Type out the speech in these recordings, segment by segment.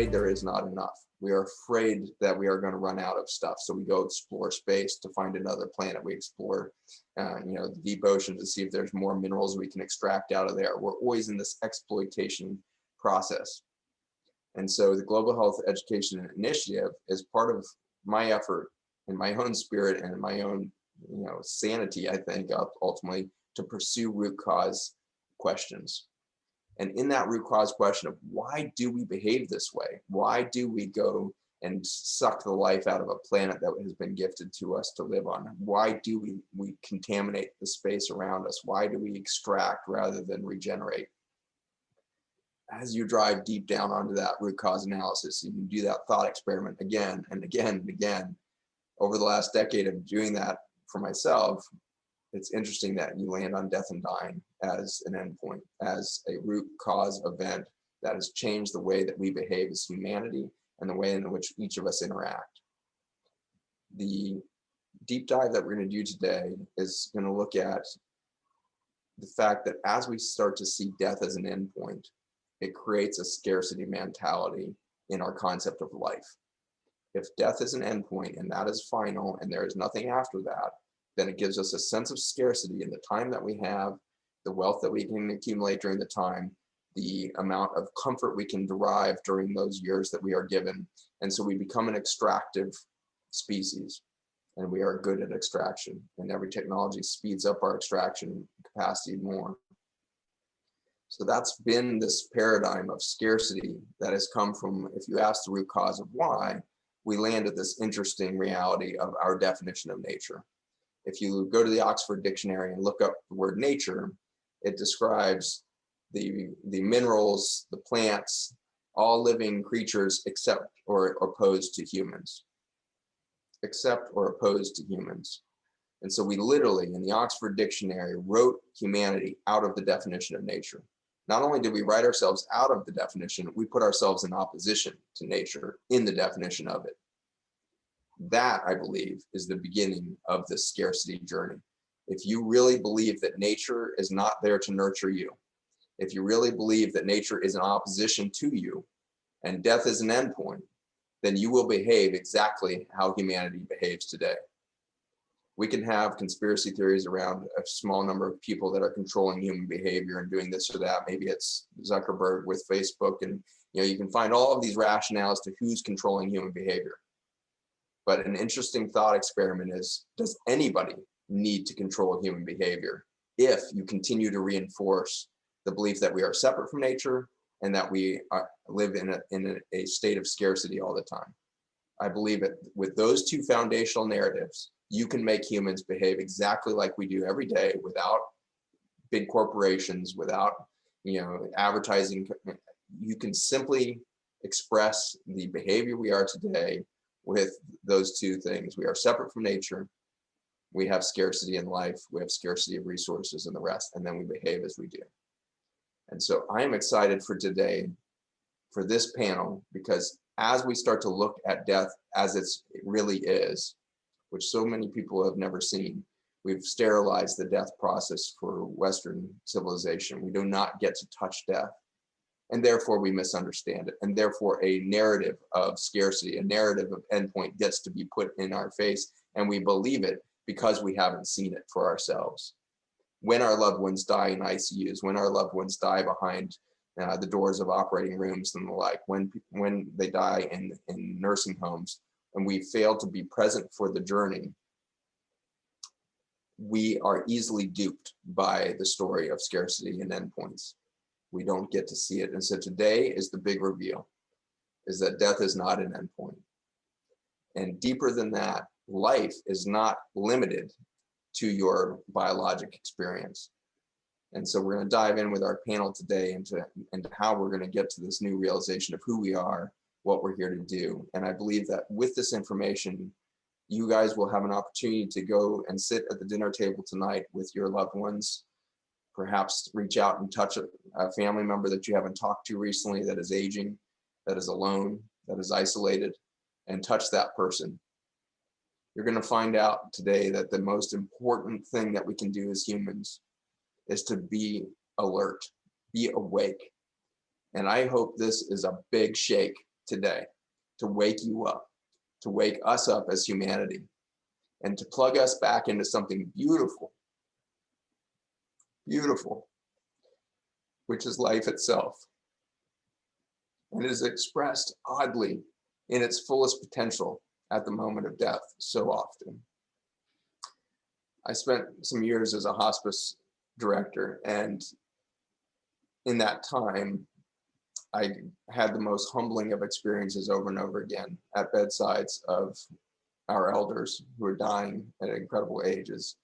afraid there is not enough. We are afraid that we are going to run out of stuff. So we go explore space to find another planet. We explore, the deep ocean to see if there's more minerals we can extract out of there. We're always in this exploitation process. And so the Global Health Education Initiative is part of my effort in my own spirit and in my own, sanity, I think, ultimately, to pursue root cause questions. And in that root cause question of why do we behave this way? Why do we go and suck the life out of a planet that has been gifted to us to live on? Why do we contaminate the space around us? Why do we extract rather than regenerate? As you drive deep down onto that root cause analysis, you can do that thought experiment again and again and again. Over the last decade of doing that for myself, it's interesting that you land on death and dying as an endpoint, as a root cause event that has changed the way that we behave as humanity and the way in which each of us interact. The deep dive that we're going to do today is going to look at the fact that as we start to see death as an endpoint, it creates a scarcity mentality in our concept of life. If death is an endpoint and that is final and there is nothing after that, then it gives us a sense of scarcity in the time that we have, the wealth that we can accumulate during the time, the amount of comfort we can derive during those years that we are given. And so we become an extractive species, and we are good at extraction. And every technology speeds up our extraction capacity more. So that's been this paradigm of scarcity that has come from, if you ask the root cause of why, we land at this interesting reality of our definition of nature. If you go to the Oxford Dictionary and look up the word nature, it describes the minerals, the plants, all living creatures except or opposed to humans. Except or opposed to humans. And so we literally, in the Oxford Dictionary, wrote humanity out of the definition of nature. Not only did we write ourselves out of the definition, we put ourselves in opposition to nature in the definition of it. That, I believe, is the beginning of this scarcity journey. If you really believe that nature is not there to nurture you, if you really believe that nature is in opposition to you and death is an endpoint, then you will behave exactly how humanity behaves today. We can have conspiracy theories around a small number of people that are controlling human behavior and doing this or that. Maybe it's Zuckerberg with Facebook, and you can find all of these rationales to who's controlling human behavior. But an interesting thought experiment is, does anybody need to control human behavior if you continue to reinforce the belief that we are separate from nature and that we live in a state of scarcity all the time? I believe it. With those two foundational narratives, you can make humans behave exactly like we do every day without big corporations, without advertising. You can simply express the behavior we are today with those two things. We are separate from nature. We have scarcity in life. We have scarcity of resources and the rest, and then we behave as we do. And so I am excited for today, for this panel, because as we start to look at death as it really is, which so many people have never seen, we've sterilized the death process for Western civilization. We do not get to touch death, and therefore we misunderstand it. And therefore a narrative of scarcity, a narrative of endpoint gets to be put in our face, and we believe it because we haven't seen it for ourselves. When our loved ones die in ICUs, when our loved ones die behind the doors of operating rooms and the like, when they die in nursing homes, and we fail to be present for the journey, we are easily duped by the story of scarcity and endpoints. We don't get to see it. And so today is the big reveal, is that death is not an endpoint. And deeper than that, life is not limited to your biologic experience. And so we're going to dive in with our panel today into how we're going to get to this new realization of who we are, what we're here to do. And I believe that with this information, you guys will have an opportunity to go and sit at the dinner table tonight with your loved ones, perhaps reach out and touch a family member that you haven't talked to recently that is aging, that is alone, that is isolated, and touch that person. You're going to find out today that the most important thing that we can do as humans is to be alert, be awake. And I hope this is a big shake today to wake you up, to wake us up as humanity, and to plug us back into something beautiful, beautiful, which is life itself. And it is expressed oddly in its fullest potential at the moment of death so often. I spent some years as a hospice director, and in that time, I had the most humbling of experiences over and over again at bedsides of our elders who are dying at incredible ages.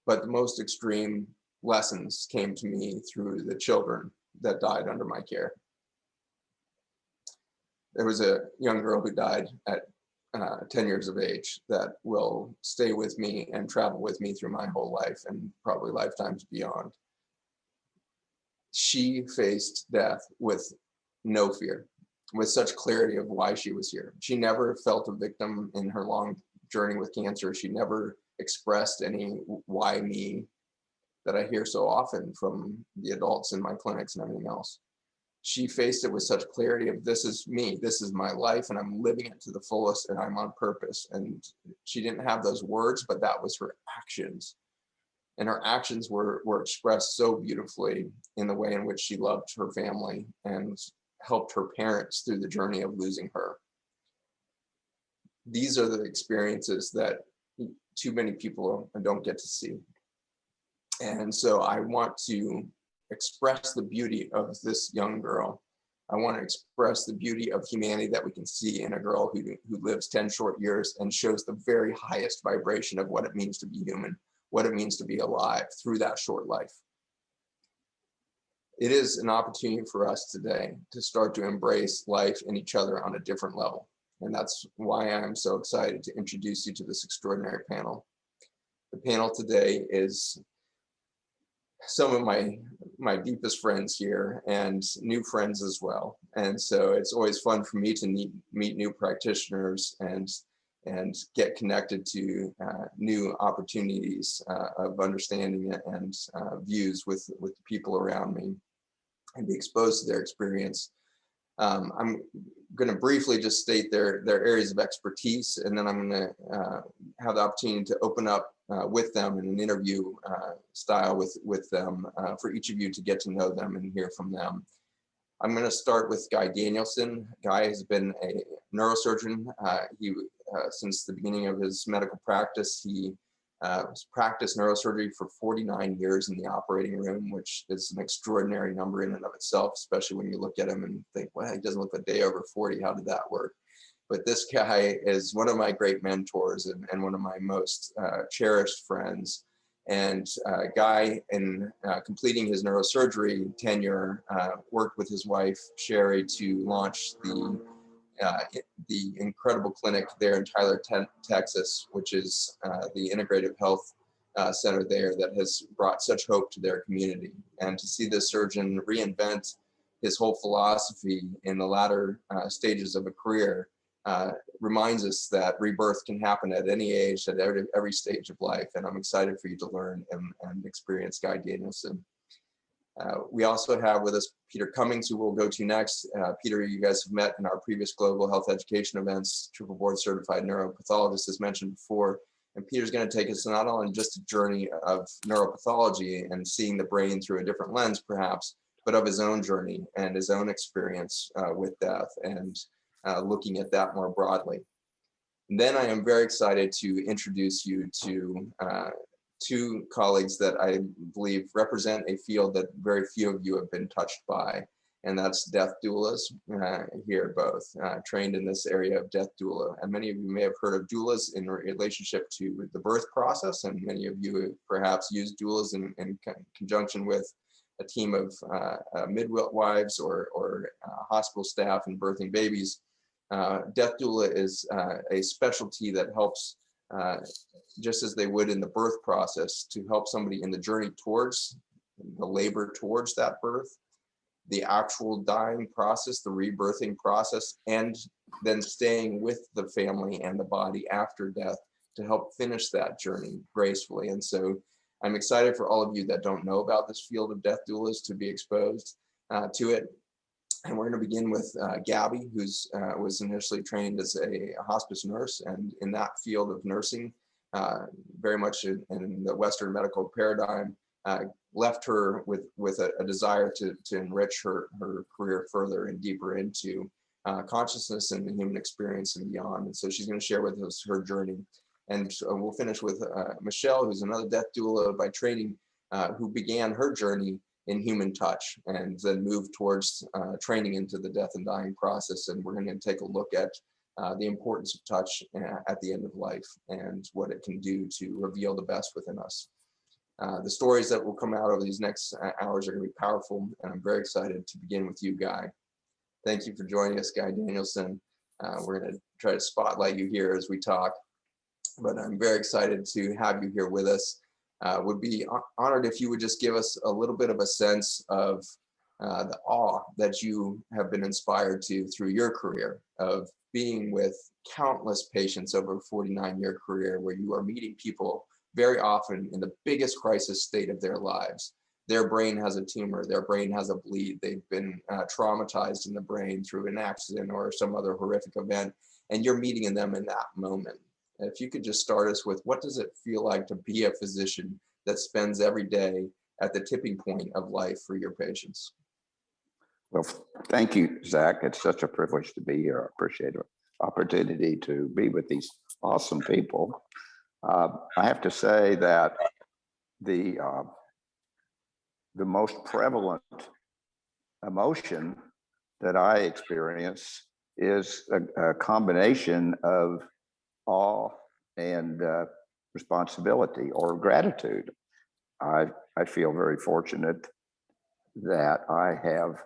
But the most extreme lessons came to me through the children that died under my care. There was a young girl who died at 10 years of age that will stay with me and travel with me through my whole life and probably lifetimes beyond. She faced death with no fear, with such clarity of why she was here. She never felt a victim in her long journey with cancer. She never expressed any why me that I hear so often from the adults in my clinics and everything else. She faced it with such clarity of, this is me, this is my life, and I'm living it to the fullest, and I'm on purpose. And she didn't have those words, but that was her actions. And her actions were expressed so beautifully in the way in which she loved her family and helped her parents through the journey of losing her. These are the experiences that too many people don't get to see. And so I want to express the beauty of this young girl. I want to express the beauty of humanity that we can see in a girl who lives 10 short years and shows the very highest vibration of what it means to be human, what it means to be alive through that short life. It is an opportunity for us today to start to embrace life and each other on a different level. And that's why I'm so excited to introduce you to this extraordinary panel. The panel today is some of my deepest friends here and new friends as well. And so it's always fun for me to meet new practitioners and get connected to new opportunities of understanding and views with the people around me and be exposed to their experience. I'm going to briefly just state their areas of expertise, and then I'm going to have the opportunity to open up with them in an interview style with them for each of you to get to know them and hear from them. I'm going to start with Guy Danielson. Guy has been a neurosurgeon. Since the beginning of his medical practice, he practiced neurosurgery for 49 years in the operating room, which is an extraordinary number in and of itself, especially when you look at him and think, well, he doesn't look a day over 40. How did that work? But this guy is one of my great mentors and one of my most cherished friends. And Guy, in completing his neurosurgery tenure, worked with his wife, Sherry, to launch the incredible clinic there in Tyler, Texas, which is the integrative health center there that has brought such hope to their community. And to see this surgeon reinvent his whole philosophy in the latter stages of a career reminds us that rebirth can happen at any age, at every stage of life. And I'm excited for you to learn and experience Guy Danielson. We also have with us Peter Cummings, who we'll go to next. Peter, you guys have met in our previous global health education events, triple board certified neuropathologist, as mentioned before. And Peter's going to take us not only just a journey of neuropathology and seeing the brain through a different lens, perhaps, but of his own journey and his own experience with death and looking at that more broadly. And then I am very excited to introduce you to two colleagues that I believe represent a field that very few of you have been touched by, and that's death doulas here, both trained in this area of death doula. And many of you may have heard of doulas in relationship to the birth process, and many of you perhaps use doulas in conjunction with a team of midwives or hospital staff in birthing babies. Death doula is a specialty that helps just as they would in the birth process, to help somebody in the journey towards the labor towards that birth, the actual dying process, the rebirthing process, and then staying with the family and the body after death to help finish that journey gracefully. And so I'm excited for all of you that don't know about this field of death doulas to be exposed to it. And we're going to begin with Gabby, who's was initially trained as a hospice nurse, and in that field of nursing, very much in the Western medical paradigm, left her with a desire to enrich her career further and deeper into consciousness and the human experience and beyond. And so she's going to share with us her journey. And we'll finish with Michelle, who's another death doula by training, who began her journey in human touch and then moved towards training into the death and dying process. And we're going to take a look at the importance of touch at the end of life and what it can do to reveal the best within us. The stories that will come out over these next hours are going to be powerful, and I'm very excited to begin with you, Guy. Thank you for joining us, Guy Danielson. We're going to try to spotlight you here as we talk, but I'm very excited to have you here with us. Would be honored if you would just give us a little bit of a sense of the awe that you have been inspired to through your career of being with countless patients over a 49-year career, where you are meeting people very often in the biggest crisis state of their lives. Their brain has a tumor, their brain has a bleed, they've been traumatized in the brain through an accident or some other horrific event, and you're meeting them in that moment. If you could just start us with, what does it feel like to be a physician that spends every day at the tipping point of life for your patients? Well, thank you, Zach. It's such a privilege to be here. I appreciate the opportunity to be with these awesome people. I have to say that the most prevalent emotion that I experience is a combination of awe and responsibility or gratitude. I feel very fortunate that I have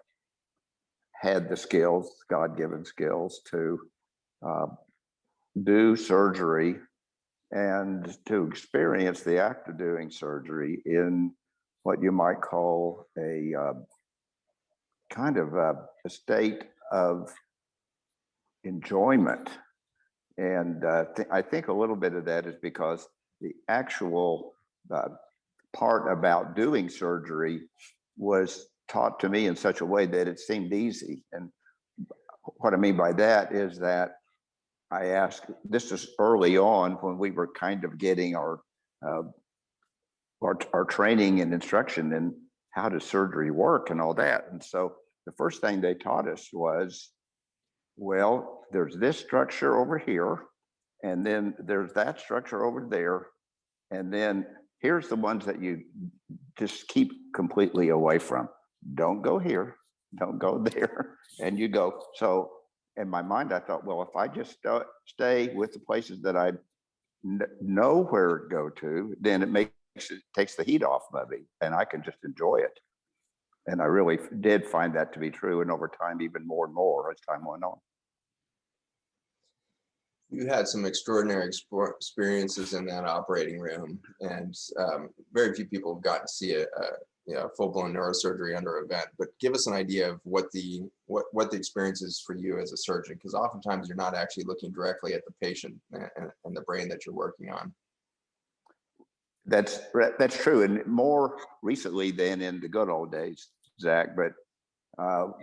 had the skills, God-given skills, to do surgery and to experience the act of doing surgery in what you might call a kind of a state of enjoyment. And I think a little bit of that is because the actual part about doing surgery was taught to me in such a way that it seemed easy. And what I mean by that is that I asked, this is early on when we were kind of getting our training and instruction in how does surgery work and all that. And so the first thing they taught us was, well, there's this structure over here, and then there's that structure over there, and then here's the ones that you just keep completely away from. Don't go here, don't go there, and you go. So in my mind, I thought, well, if I just stay with the places that I know where to go to, then it takes the heat off of me, and I can just enjoy it. And I really did find that to be true, and over time, even more and more as time went on. You had some extraordinary experiences in that operating room, and very few people have gotten to see a full-blown neurosurgery under event. But give us an idea of what the experience is for you as a surgeon, because oftentimes you're not actually looking directly at the patient and the brain that you're working on. That's true, and more recently than in the good old days, Zach. But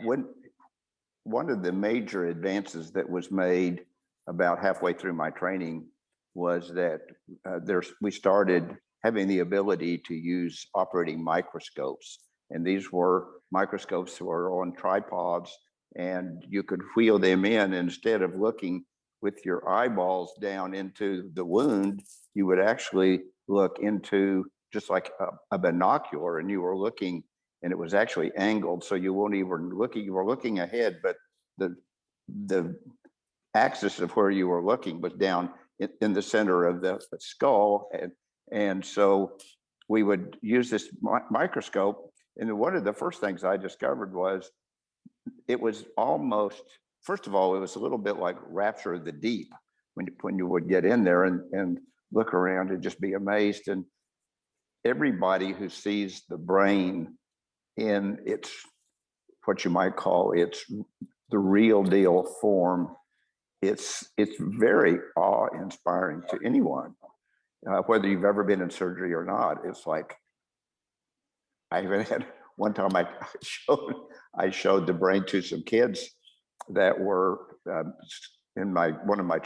one of the major advances that was made about halfway through my training was that we started having the ability to use operating microscopes. And these were microscopes that were on tripods, and you could wheel them in. Instead of looking with your eyeballs down into the wound, you would actually look into just like a binocular, and you were looking, and it was actually angled. So you weren't even looking, you were looking ahead, but the axis of where you were looking was down in the center of the skull. And so we would use this microscope. And one of the first things I discovered was it was almost, first of all, it was a little bit like Rapture of the Deep when you would get in there and look around and just be amazed. And everybody who sees the brain in its, what you might call its the real deal form, it's very awe-inspiring to anyone, whether you've ever been in surgery or not. It's like, I even had one time I showed the brain to some kids that were in one of my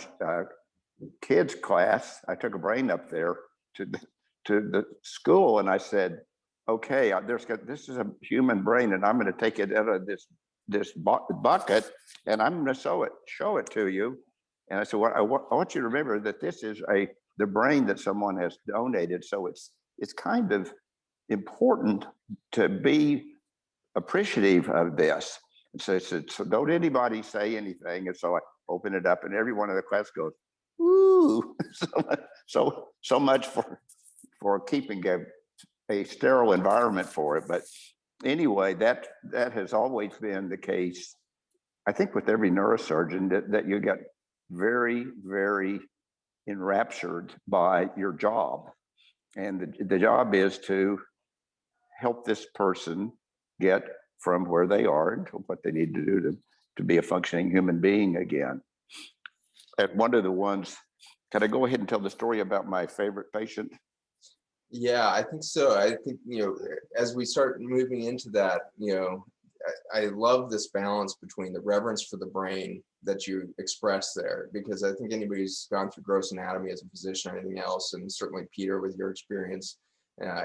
kids class. I took a brain up there to the school, and I said, okay, this is a human brain, and I'm going to take it out of this bucket, and I'm going to show it to you. And I said, well, I want you to remember that this is the brain that someone has donated. So it's kind of important to be appreciative of this. And so I said, so don't anybody say anything. And so I open it up, and every one of the class goes, ooh, so much for keeping a sterile environment for it. But anyway, that has always been the case, I think, with every neurosurgeon, that you get very, very enraptured by your job. And the job is to help this person get from where they are to what they need to do to be a functioning human being again. And one of the ones, can I go ahead and tell the story about my favorite patient? Yeah, I think so. I think, as we start moving into that, I love this balance between the reverence for the brain that you express there, because I think anybody who's gone through gross anatomy as a physician or anything else, and certainly Peter with your experience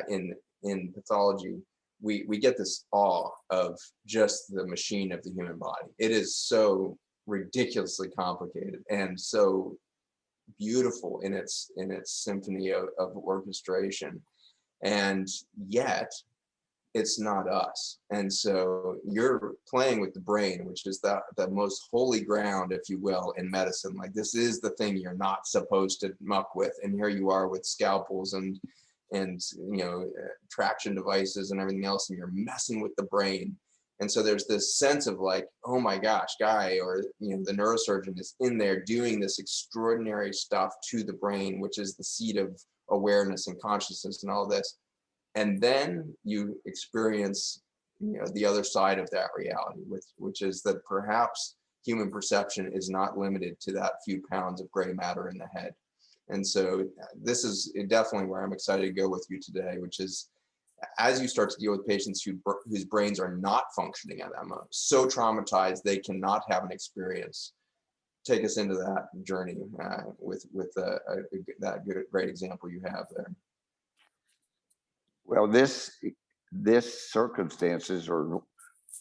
in pathology, we get this awe of just the machine of the human body. It is so ridiculously complicated and so beautiful in its symphony of orchestration, and yet it's not us. And so you're playing with the brain, which is the most holy ground, if you will, in medicine. Like, this is the thing you're not supposed to muck with, and here you are with scalpels and traction devices and everything else, and you're messing with the brain. And so there's this sense of like, oh my gosh, Guy, or the neurosurgeon is in there doing this extraordinary stuff to the brain, which is the seat of awareness and consciousness and all this. And then you experience, the other side of that reality, which is that perhaps human perception is not limited to that few pounds of gray matter in the head. And so this is definitely where I'm excited to go with you today, which is, as you start to deal with patients whose brains are not functioning at that moment, so traumatized they cannot have an experience. Take us into that journey with that great example you have there. Well, this circumstances are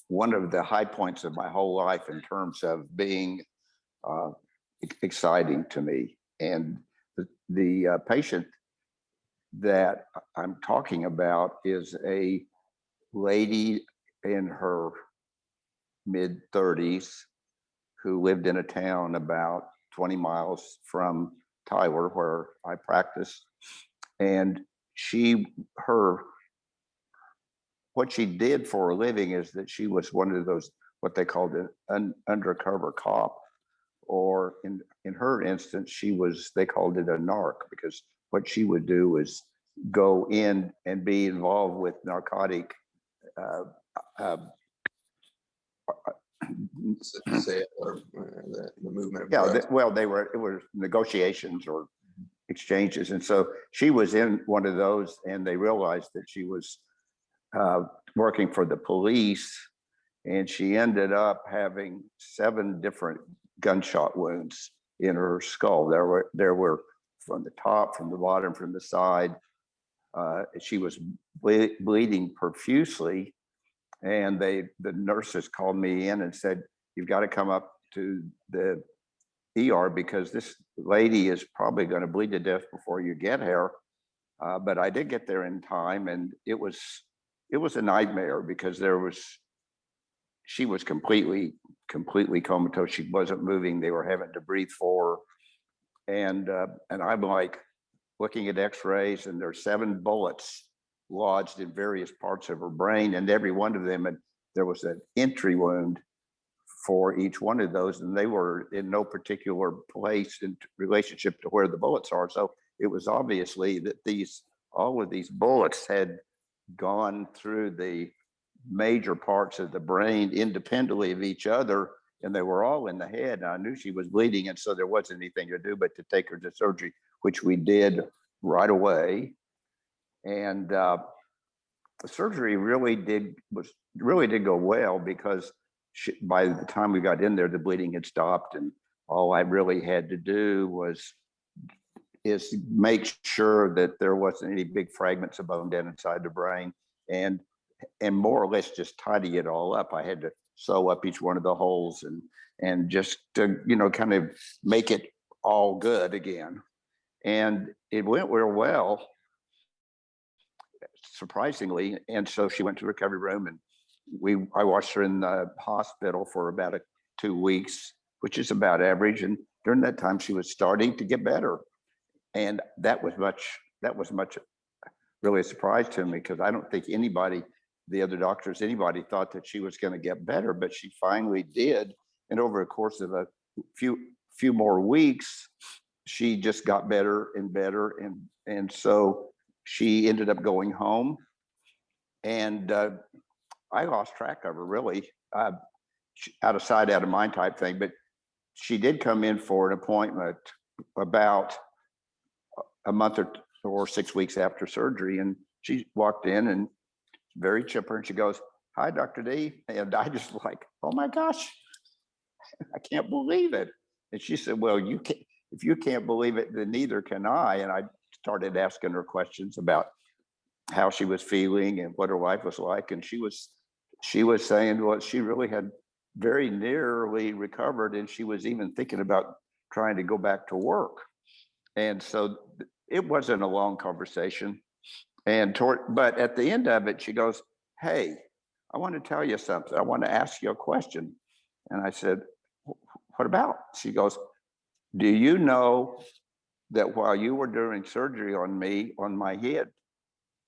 one of the high points of my whole life in terms of being exciting to me. And the patient that I'm talking about is a lady in her mid-30s who lived in a town about 20 miles from Tyler, where I practice. And what she did for a living is that she was one of those, what they called an undercover cop, or in her instance, they called it a narc, because what she would do is go in and be involved with narcotic the movement of drugs. It was negotiations or exchanges. And so she was in one of those, and they realized that she was working for the police, and she ended up having 7 different gunshot wounds in her skull. There were from the top, from the bottom, from the side. She was bleeding profusely, and the nurses called me in and said, "You've got to come up to the ER because this lady is probably going to bleed to death before you get here." But I did get there in time, and it was a nightmare because she was completely comatose. She wasn't moving. They were having to breathe for her. And I'm like looking at x-rays, and there's 7 bullets lodged in various parts of her brain, and every one of them, and there was an entry wound for each one of those, and they were in no particular place in relationship to where the bullets are. So it was obviously that all of these bullets had gone through the major parts of the brain independently of each other, and they were all in the head. And I knew she was bleeding, and so there wasn't anything to do but to take her to surgery, which we did right away. And the surgery really did go well, because by the time we got in there, the bleeding had stopped, and all I really had to do is make sure that there wasn't any big fragments of bone down inside the brain, and more or less just tidy it all up. I had to sew up each one of the holes and just to, kind of make it all good again. And it went real well, surprisingly. And so she went to the recovery room, and I watched her in the hospital for about 2 weeks, which is about average. And during that time, she was starting to get better. And that was much really a surprise to me, because I don't think anybody, the other doctors, anybody thought that she was going to get better, but she finally did. And over the course of a few more weeks, she just got better and better. And so she ended up going home, and I lost track of her, really, out of sight, out of mind type thing. But she did come in for an appointment about a month or 6 weeks after surgery, and she walked in and very chipper, and she goes, "Hi, Dr. D." And I just like, oh my gosh, I can't believe it. And she said, "Well, if you can't believe it, then neither can I." And I started asking her questions about how she was feeling and what her life was like. And she was saying, well, she really had very nearly recovered, and she was even thinking about trying to go back to work. And so it wasn't a long conversation. But at the end of it, she goes, "Hey, I want to tell you something. I want to ask you a question." And I said, "What about?" She goes, "Do you know that while you were doing surgery on me, on my head,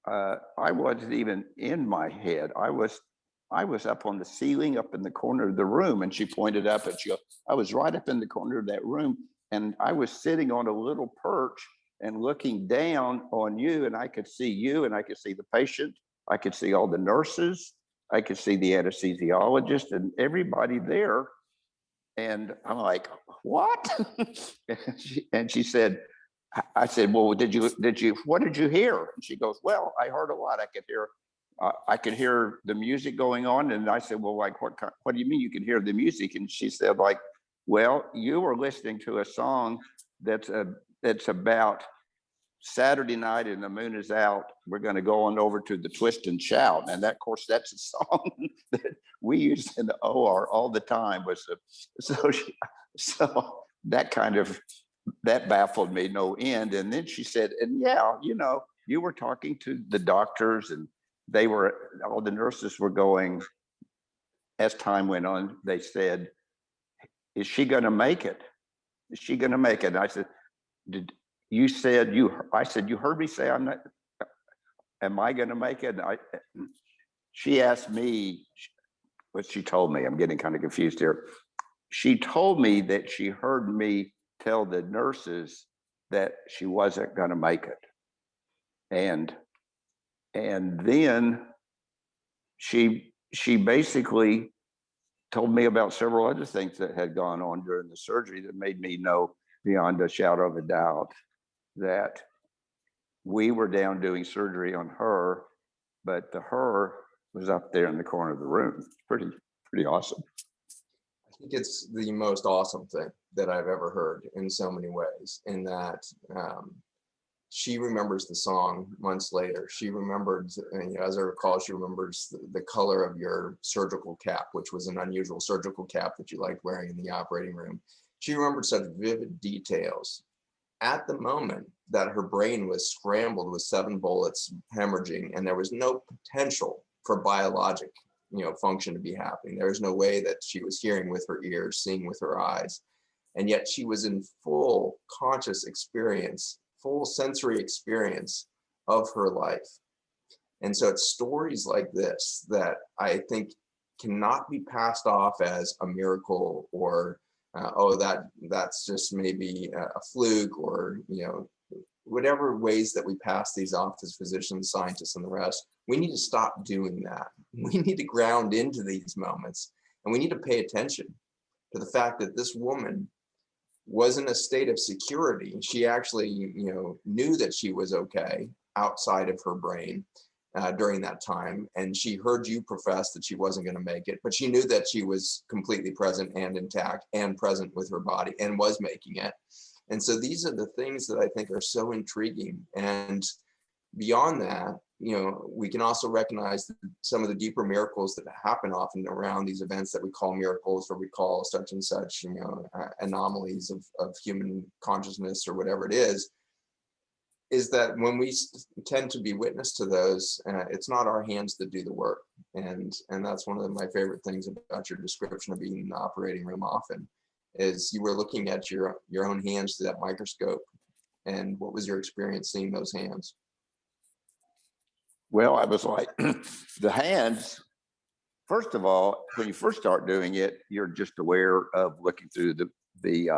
I wasn't even in my head. I was up on the ceiling, up in the corner of the room." And she pointed up, and she goes, "I was right up in the corner of that room, and I was sitting on a little perch and looking down on you, and I could see you, and I could see the patient. I could see all the nurses. I could see the anesthesiologist and everybody there." And I'm like, "What?" and she said, I said, "Well, what did you hear?" And she goes, "Well, I heard a lot. I could hear the music going on." And I said, "Well, like, what do you mean you can hear the music?" And she said, like, "Well, you were listening to a song that's about Saturday night and the moon is out. We're going to go on over to the Twist and Shout." And that, of course, that's a song that we used in the OR all the time. So that baffled me no end. And then she said, "And yeah, you were talking to the doctors, and all the nurses were going, as time went on, they said, 'Is she going to make it? Is she going to make it?'" And I said, I said, "You heard me say I'm not, am I going to make it?" She asked me what she told me. I'm getting kind of confused here. She told me that she heard me tell the nurses that she wasn't going to make it. And then she basically told me about several other things that had gone on during the surgery that made me know beyond a shadow of a doubt that we were down doing surgery on her, but the her was up there in the corner of the room. It's pretty awesome. I think it's the most awesome thing that I've ever heard in so many ways, in that she remembers the song months later. She remembered, and as I recall, she remembers the color of your surgical cap, which was an unusual surgical cap that you liked wearing in the operating room. She remembered such vivid details at the moment that her brain was scrambled with 7 bullets hemorrhaging, and there was no potential for biologic function to be happening. There was no way that she was hearing with her ears, seeing with her eyes, and yet she was in full conscious experience, full sensory experience of her life. And so it's stories like this that I think cannot be passed off as a miracle, or that's just maybe a fluke, or whatever ways that we pass these off as physicians, scientists, and the rest. We need to stop doing that. We need to ground into these moments, and we need to pay attention to the fact that this woman was in a state of security. She actually, knew that she was okay outside of her brain. during that time. And she heard you profess that she wasn't going to make it, but she knew that she was completely present and intact and present with her body and was making it. And so these are the things that I think are so intriguing. And beyond that, you know, we can also recognize some of the deeper miracles that happen often around these events that we call miracles, or we call such and such, you know, anomalies of human consciousness or whatever it is that when we tend to be witness to those, it's not our hands that do the work. And that's one of my favorite things about your description of being in the operating room often, is you were looking at your own hands through that microscope. And what was your experience seeing those hands? Well, I was like, the hands, first of all, when you first start doing it, you're just aware of looking through the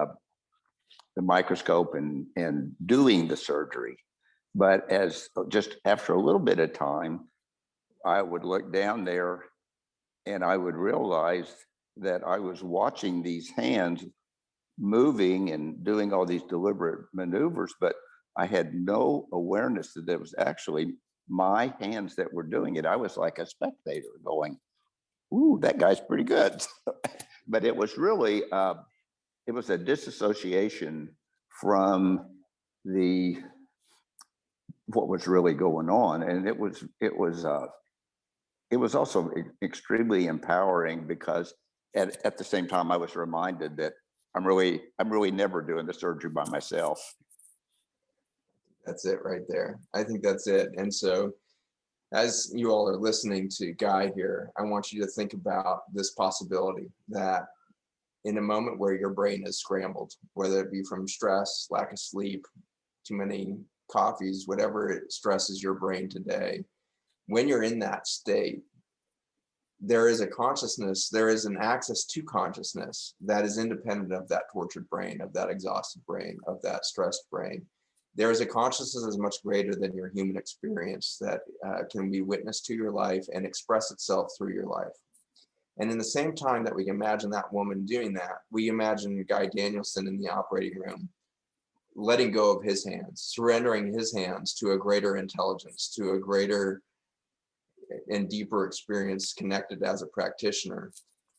microscope and doing the surgery. But as just after a little bit of time, I would look down there and I would realize that I was watching these hands moving and doing all these deliberate maneuvers, but I had no awareness that it was actually my hands that were doing it. I was like a spectator going, ooh, that guy's pretty good. But it was really, it was a disassociation from what was really going on. And it was also extremely empowering, because at the same time I was reminded that I'm really never doing the surgery by myself. That's it right there. I think that's it. And so as you all are listening to Guy here, I want you to think about this possibility that in a moment where your brain is scrambled, whether it be from stress, lack of sleep, too many coffees, whatever it stresses your brain today, when you're in that state, there is a consciousness, there is an access to consciousness that is independent of that tortured brain, of that exhausted brain, of that stressed brain. There is a consciousness that is much greater than your human experience that can be witness to your life and express itself through your life. And in the same time that we imagine that woman doing that, we imagine Guy Danielson in the operating room, letting go of his hands, surrendering his hands to a greater intelligence, to a greater and deeper experience connected as a practitioner.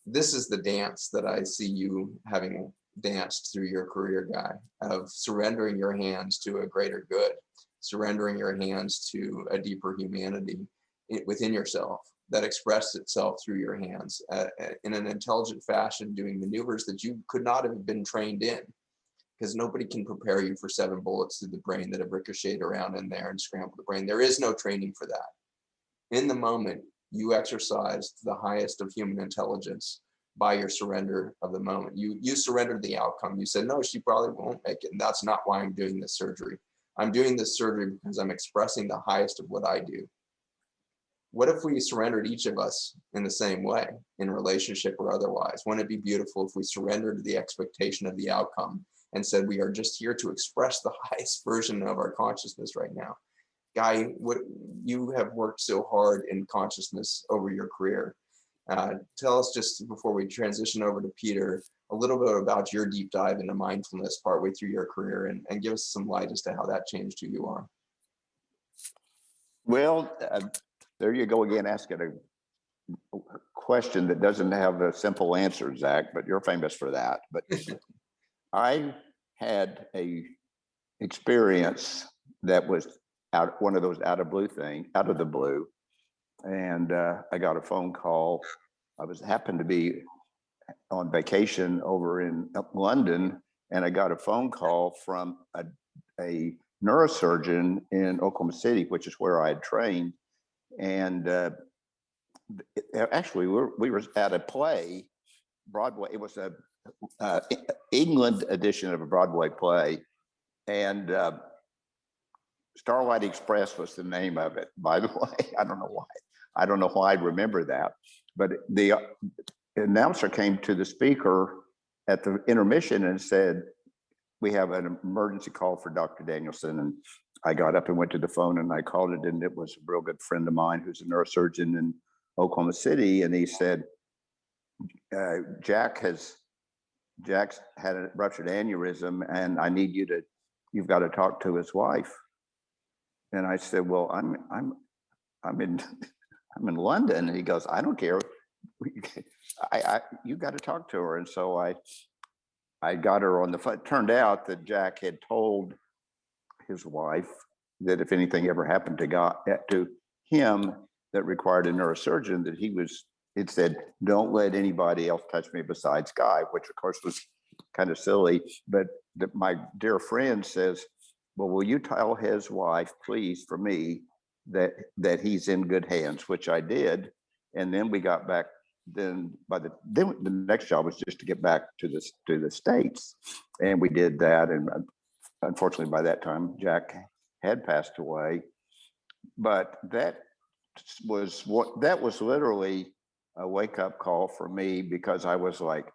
This is the dance that I see you having danced through your career, Guy, of surrendering your hands to a greater good, surrendering your hands to a deeper humanity within yourself that expressed itself through your hands in an intelligent fashion, doing maneuvers that you could not have been trained in, because nobody can prepare you for 7 bullets through the brain that have ricocheted around in there and scrambled the brain. There is no training for that. In the moment, you exercised the highest of human intelligence by your surrender of the moment. You surrendered the outcome. You said, no, she probably won't make it. And that's not why I'm doing this surgery. I'm doing this surgery because I'm expressing the highest of what I do. What if we surrendered each of us in the same way, in relationship or otherwise? Wouldn't it be beautiful if we surrendered the expectation of the outcome and said, we are just here to express the highest version of our consciousness right now? Guy, what you have worked so hard in consciousness over your career. Tell us, just before we transition over to Peter, a little bit about your deep dive into mindfulness partway through your career, and give us some light as to how that changed who you are. Well, there you go again, asking a question that doesn't have a simple answer, Zach, but you're famous for that. But I had a experience that was one of those out of the blue. And I got a phone call. I happened to be on vacation over in London, and I got a phone call from a neurosurgeon in Oklahoma City, which is where I had trained. And actually, we were at a play, Broadway. It was a England edition of a Broadway play, and Starlight Express was the name of it, by the way. I don't know why. I don't know why I remember that. But the announcer came to the speaker at the intermission and said, we have an emergency call for Dr. Danielson. And I got up and went to the phone and I called it, and it was a real good friend of mine who's a neurosurgeon in Oklahoma City. And he said, Jack's had a ruptured aneurysm, and I need you've got to talk to his wife. And I said, well, I'm in I'm in London. And he goes, I don't care. You got to talk to her. And so I got her on the phone. It turned out that Jack had told his wife that if anything ever happened to him that required a neurosurgeon, that it said, don't let anybody else touch me besides Guy, which of course was kind of silly. But my dear friend says, well, will you tell his wife, please, for me, that he's in good hands, which I did. And then we got back. Then the next job was just to get back to the States, and we did that. And unfortunately, by that time, Jack had passed away. But that was literally a wake-up call for me, because I was like,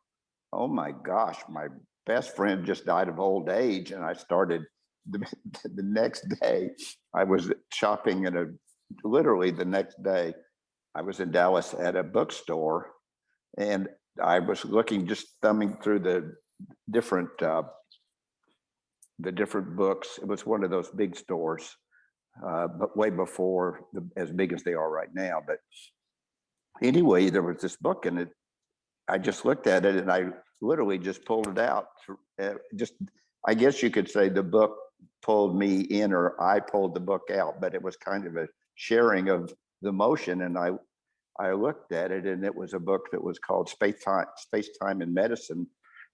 oh my gosh, my best friend just died of old age. And I started the next day, I was shopping literally the next day, I was in Dallas at a bookstore, and I was just thumbing through the different books. It was one of those big stores, but way before as big as they are right now. But anyway, there was this book, and I just looked at it, and I literally just pulled it out. I guess you could say the book pulled me in, or I pulled the book out, but it was kind of a sharing of the motion. And I looked at it, and it was a book that was called Space Time and Medicine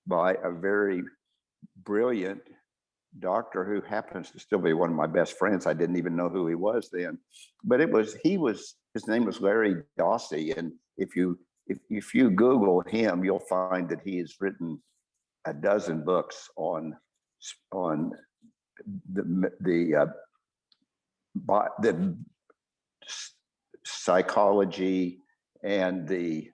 by a very brilliant doctor who happens to still be one of my best friends. I didn't even know who he was then, but his name was Larry Dossey. And if you Google him, you'll find that he has written a dozen books on the psychology and the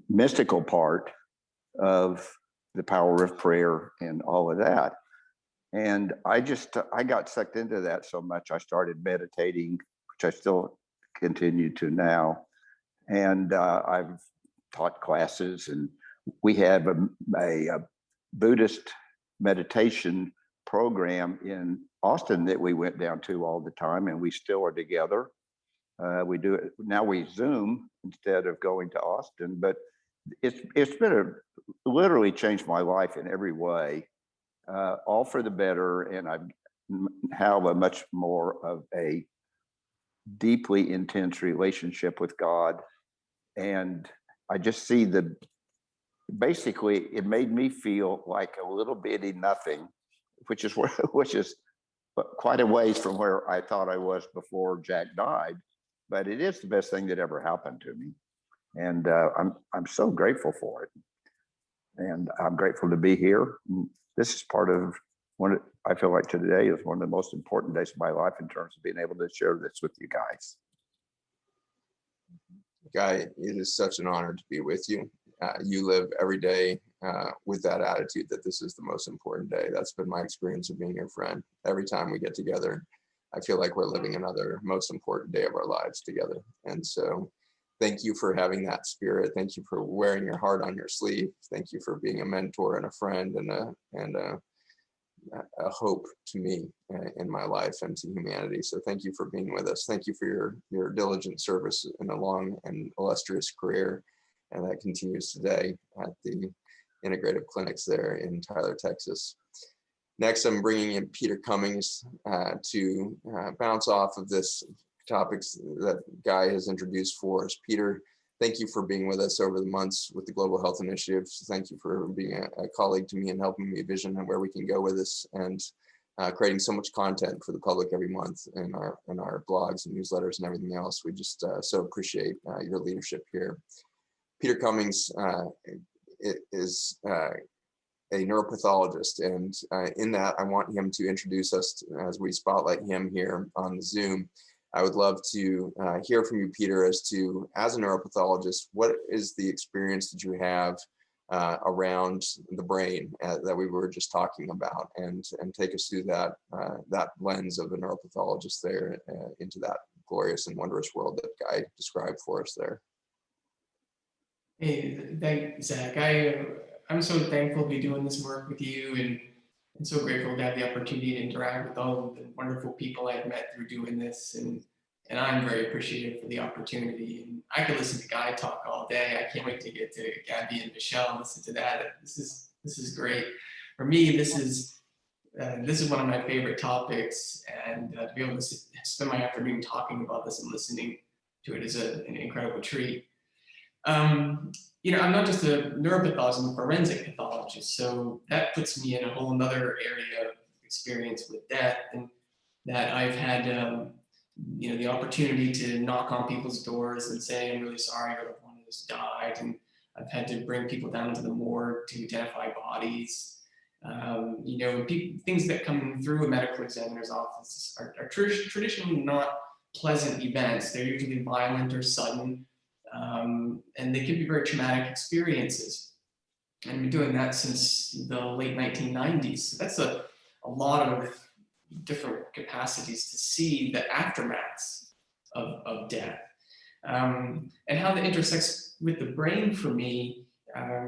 mystical part of the power of prayer and all of that. And I got sucked into that so much, I started meditating, which I still continue to now. And I've taught classes, and we have a Buddhist meditation program in Austin that we went down to all the time, and we still are together. We do it now. We Zoom instead of going to Austin, but it's been literally changed my life in every way, all for the better. And I have a much more of a deeply intense relationship with God, and I just see basically it made me feel like a little bitty nothing, which is quite a ways from where I thought I was before Jack died. But it is the best thing that ever happened to me, and I'm so grateful for it. And I'm grateful to be here. This is part of I feel like today is one of the most important days of my life in terms of being able to share this with you guys. Guy, it is such an honor to be with you. You live every day with that attitude that this is the most important day. That's been my experience of being your friend. Every time we get together, I feel like we're living another most important day of our lives together. And so thank you for having that spirit. Thank you for wearing your heart on your sleeve. Thank you for being a mentor and a friend and a hope to me in my life and to humanity. So thank you for being with us. Thank you for your diligent service in a long and illustrious career. And that continues today at the integrative clinics there in Tyler, Texas. Next, I'm bringing in Peter Cummings to bounce off of this topics that Guy has introduced for us. Peter, thank you for being with us over the months with the Global Health Initiative. Thank you for being a colleague to me and helping me vision and where we can go with this, and creating so much content for the public every month in our blogs and newsletters and everything else. We just so appreciate your leadership here. Peter Cummings is a neuropathologist, and in that I want him to introduce us as we spotlight him here on the Zoom. I would love to hear from you, Peter, as a neuropathologist, what is the experience that you have around the brain that we were just talking about, and take us through that lens of a neuropathologist there into that glorious and wondrous world that Guy described for us there. Hey, thanks, Zach. I'm so thankful to be doing this work with you, and so grateful to have the opportunity to interact with all of the wonderful people I've met through doing this. And I'm very appreciative for the opportunity. And I could listen to Guy talk all day. I can't wait to get to Gabby and Michelle and listen to that. This is great. For me, this is one of my favorite topics, and to be able to spend my afternoon talking about this and listening to it is an incredible treat. You know, I'm not just a neuropathologist, I'm a forensic pathologist, so that puts me in a whole another area of experience with death, and that I've had, you know, the opportunity to knock on people's doors and say, I'm really sorry, your loved one has died, and I've had to bring people down into the morgue to identify bodies. You know, things that come through a medical examiner's office are traditionally not pleasant events. They're usually violent or sudden. And they can be very traumatic experiences. And I've been doing that since the late 1990s. So that's a lot of different capacities to see the aftermaths of death. And how that intersects with the brain for me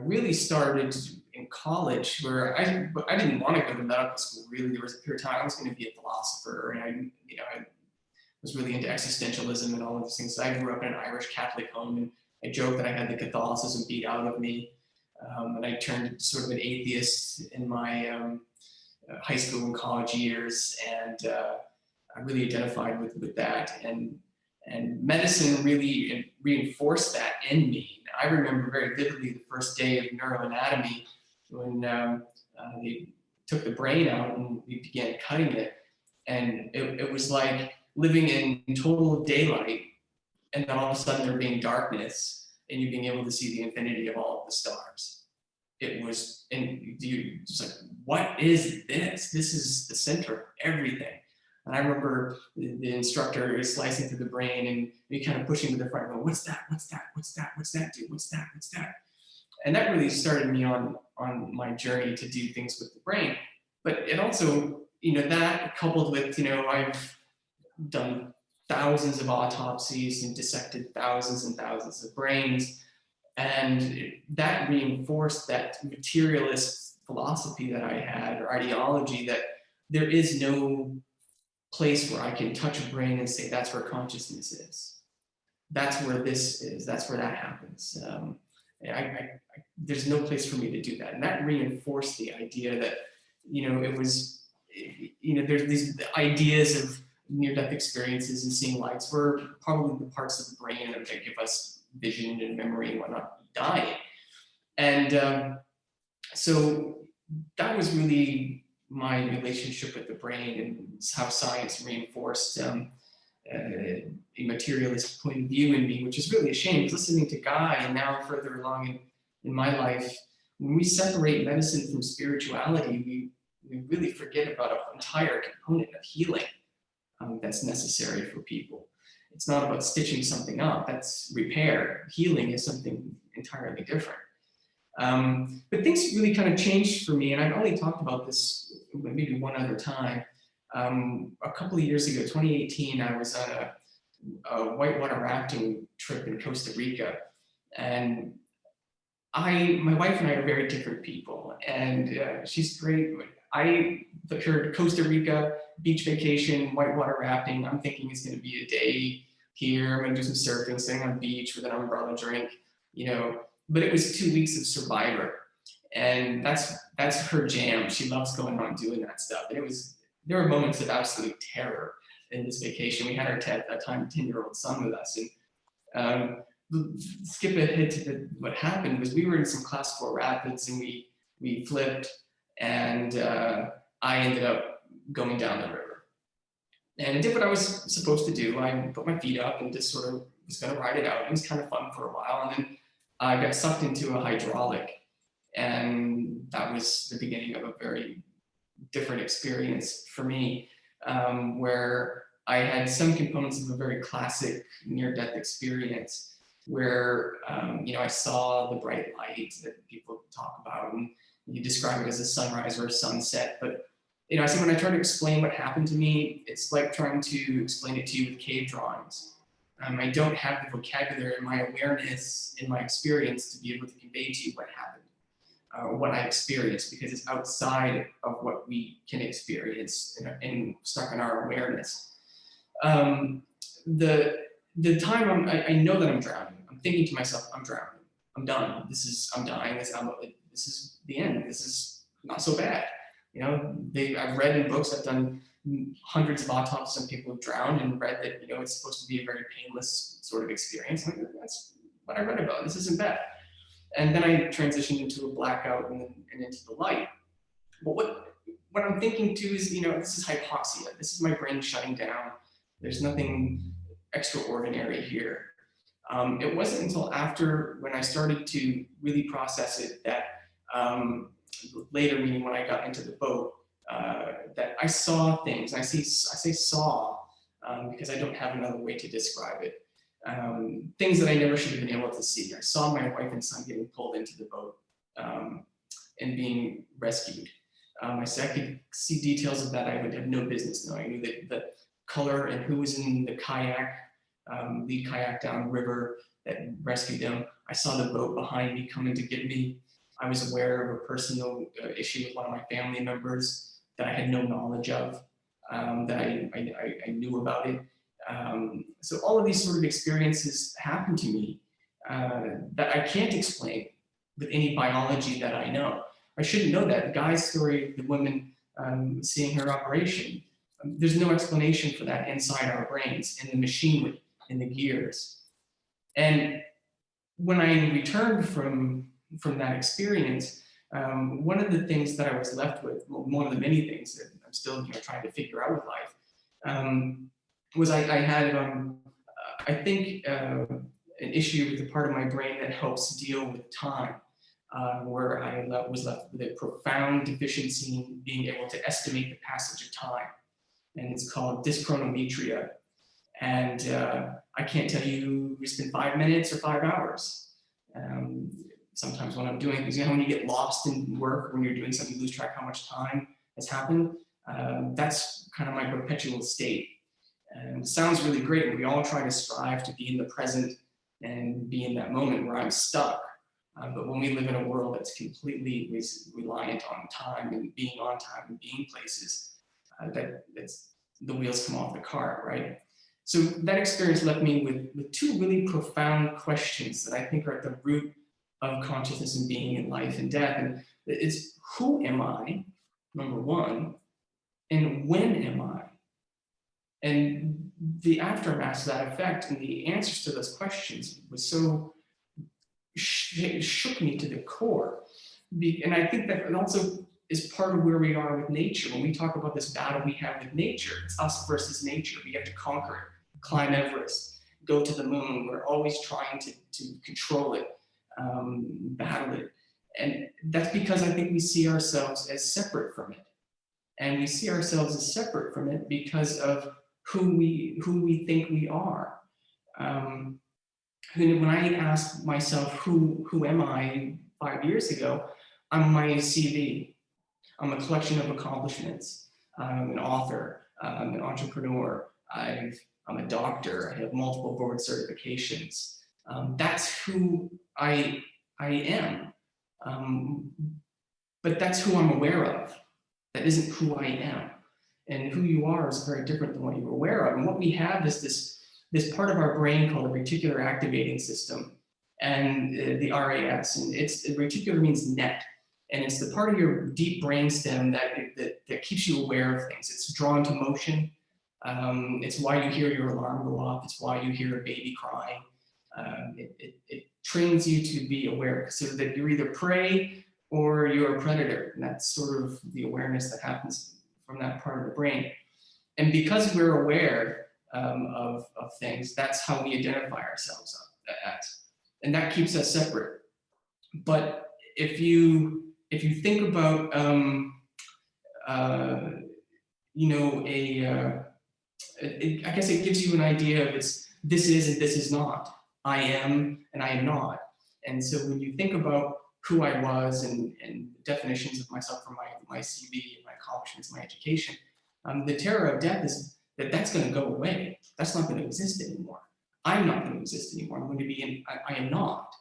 really started in college, where I didn't want to go to medical school, really. There was a period of time I was going to be a philosopher, and I was really into existentialism and all of these things. So I grew up in an Irish Catholic home, and I joked that I had the Catholicism beat out of me. And I turned sort of an atheist in my high school and college years, and I really identified with that. And medicine really reinforced that in me. I remember very vividly the first day of neuroanatomy when they took the brain out and we began cutting it. And it was like living in total daylight, and then all of a sudden there being darkness, and you being able to see the infinity of all of the stars. It was, and you just like, what is this? This is the center of everything. And I remember the instructor is slicing through the brain and me kind of pushing to the front, going, what's that? What's that? What's that? What's that do? What's that? What's that? And that really started me on my journey to do things with the brain. But it also, you know, that coupled with, you know, I've done thousands of autopsies and dissected thousands and thousands of brains. And that reinforced that materialist philosophy that I had, or ideology, that there is no place where I can touch a brain and say, that's where consciousness is. That's where this is. That's where that happens. There's no place for me to do that. And that reinforced the idea that, you know, it was, you know, there's these ideas of near-death experiences and seeing lights were probably the parts of the brain that give us vision and memory and whatnot dying. And so that was really my relationship with the brain, and how science reinforced a materialist point of view in me, which is really a shame. Listening to Guy, and now further along in my life, when we separate medicine from spirituality, we really forget about an entire component of healing that's necessary for people. It's not about stitching something up, that's repair. Healing is something entirely different. But things really kind of changed for me, and I've only talked about this maybe one other time. A couple of years ago, 2018, I was on a whitewater rafting trip in Costa Rica, and my wife and I are very different people, and she's great. I heard Costa Rica, beach vacation, whitewater rafting. I'm thinking it's going to be a day here. I'm going to do some surfing, sitting on a beach with an umbrella drink, you know. But it was 2 weeks of Survivor, and that's her jam. She loves going on doing that stuff. And there were moments of absolute terror in this vacation. We had our 10-year-old son with us, and skip ahead to what happened was we were in some class 4 rapids, and we flipped, and I ended up going down the river. And I did what I was supposed to do. I put my feet up and just sort of was going to ride it out. It was kind of fun for a while, and then I got sucked into a hydraulic, and that was the beginning of a very different experience for me, where I had some components of a very classic near-death experience, where you know, I saw the bright light that people talk about, and you describe it as a sunrise or a sunset. But you know, I said when I try to explain what happened to me, it's like trying to explain it to you with cave drawings. I don't have the vocabulary, my awareness, and my experience to be able to convey to you what happened. what I experience, because it's outside of what we can experience and stuck in our awareness. The time I know that I'm drowning, I'm thinking to myself, I'm drowning, I'm done, I'm dying, this is the end, this is not so bad. You know, I've read in books, I've done hundreds of autopsies on people who've drowned and read that, you know, it's supposed to be a very painless sort of experience. Like, that's what I read about, this isn't bad. And then I transitioned into a blackout and into the light. But what I'm thinking too is, you know, this is hypoxia. This is my brain shutting down. There's nothing extraordinary here. It wasn't until after, when I started to really process it, that later, meaning when I got into the boat, that I saw things. I say saw because I don't have another way to describe it. Things that I never should have been able to see. I saw my wife and son getting pulled into the boat and being rescued. I said I could see details of that I would have no business knowing. I knew that the color and who was in the kayak, lead kayak down river that rescued them. I saw the boat behind me coming to get me. I was aware of a personal issue with one of my family members that I had no knowledge of, that I knew about it. So all of these sort of experiences happened to me that I can't explain with any biology that I know. I shouldn't know that. The guy's story, the woman seeing her operation, there's no explanation for that inside our brains, in the machinery, in the gears. And when I returned from that experience, one of the things that I was left with, well, one of the many things that I'm still trying to figure out with life, was I had, I think, an issue with the part of my brain that helps deal with time, where I was left with a profound deficiency in being able to estimate the passage of time. And it's called dyschronometria. And I can't tell you it's been 5 minutes or 5 hours. Sometimes when I'm doing things, you know, when you get lost in work, when you're doing something, you lose track how much time has happened. That's kind of my perpetual state. And it sounds really great, and we all try to strive to be in the present and be in that moment where I'm stuck. But when we live in a world that's completely reliant on time and being on time and being places, that's the wheels come off the cart, right? So that experience left me with two really profound questions that I think are at the root of consciousness and being in life and death. And it's, who am I, number one, and when am I? And the aftermath of that effect and the answers to those questions was so, it shook me to the core. And I think that it also is part of where we are with nature. When we talk about this battle we have with nature, it's us versus nature. We have to conquer it, climb Everest, go to the moon. We're always trying to control it, battle it. And that's because I think we see ourselves as separate from it. And we see ourselves as separate from it because of who we think we are. When I asked myself, who am I 5 years ago, I'm my CV. I'm a collection of accomplishments. I'm an author, I'm an entrepreneur, I'm a doctor, I have multiple board certifications. That's who I am. But that's who I'm aware of. That isn't who I am. And who you are is very different than what you're aware of. And what we have is this part of our brain called the reticular activating system, and the RAS. And the reticular means net. And it's the part of your deep brainstem that keeps you aware of things. It's drawn to motion. It's why you hear your alarm go off. It's why you hear a baby crying. It trains you to be aware, so that you're either prey or you're a predator. And that's sort of the awareness that happens from that part of the brain. And because we're aware of things, that's how we identify ourselves as. And that keeps us separate. But if you think about, I guess it gives you an idea of this is and this is not. I am and I am not. And so when you think about who I was and definitions of myself from my CV and my accomplishments, my education, the terror of death is that's going to go away. That's not going to exist anymore. I'm not going to exist anymore. I'm going to be I am not.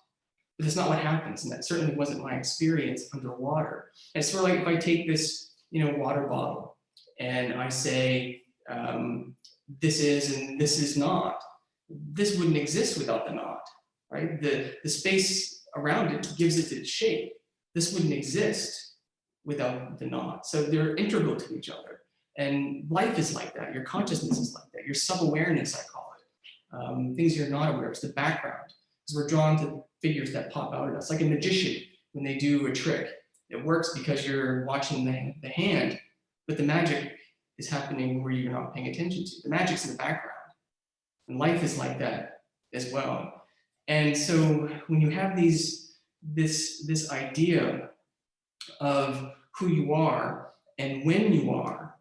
But that's not what happens, and that certainly wasn't my experience underwater. And it's sort of like if I take this, water bottle, and I say, this is and this is not. This wouldn't exist without the not, right? The space around it gives it its shape. This wouldn't exist without the not. So they're integral to each other. And life is like that. Your consciousness is like that. Your sub-awareness, I call it. Things you're not aware of, it's the background. Because we're drawn to figures that pop out at us. Like a magician, when they do a trick, it works because you're watching the hand, but the magic is happening where you're not paying attention to. The magic's in the background. And life is like that as well. And so when you have this idea of who you are and when you are,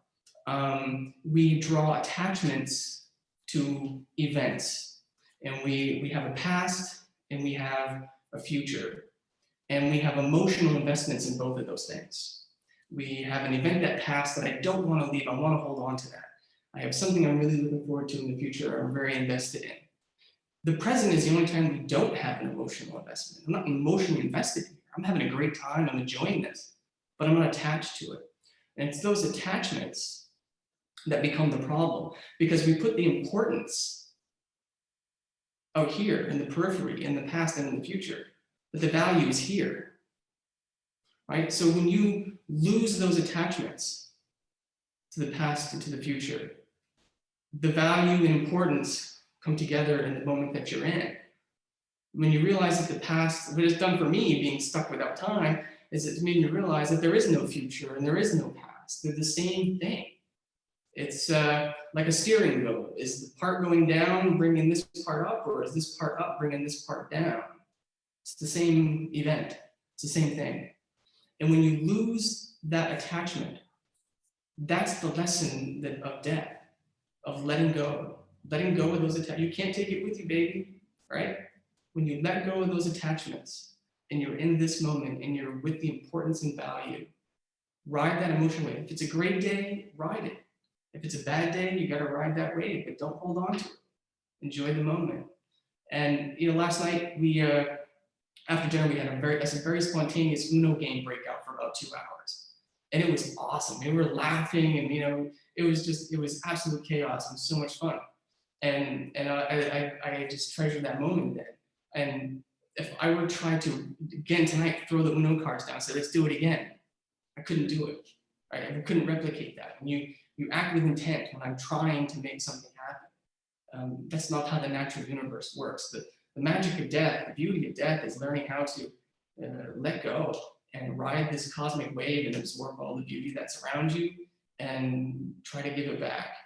we draw attachments to events. And we have a past and we have a future. And we have emotional investments in both of those things. We have an event that passed that I don't want to leave. I want to hold on to that. I have something I'm really looking forward to in the future. I'm very invested in. The present is the only time we don't have an emotional investment. I'm not emotionally invested in here. I'm having a great time. I'm enjoying this, but I'm not attached to it. And it's those attachments that become the problem, because we put the importance out here in the periphery, in the past and in the future, but the value is here, right? So when you lose those attachments to the past and to the future, the value and importance come together in the moment that you're in. When you realize that the past, what it's done for me, being stuck without time, is it's made me realize that there is no future and there is no past. They're the same thing. It's like a steering wheel. Is the part going down bringing this part up, or is this part up bringing this part down? It's the same event. It's the same thing. And when you lose that attachment, that's the lesson of death, of letting go of those attachments. You can't take it with you, baby, right? When you let go of those attachments and you're in this moment and you're with the importance and value, ride that emotional wave. If it's a great day, ride it. If it's a bad day, you got to ride that wave, but don't hold on to it. Enjoy the moment. And last night we, after dinner, we had a very spontaneous Uno game breakout for about 2 hours, and it was awesome. We were laughing, and it was absolute chaos. It was so much fun, and I just treasured that moment then. And if I were trying to again tonight throw the Uno cards down and say let's do it again, I couldn't do it. Right? I couldn't replicate that. And you act with intent when I'm trying to make something happen. That's not how the natural universe works. The magic of death, the beauty of death, is learning how to let go and ride this cosmic wave and absorb all the beauty that's around you and try to give it back.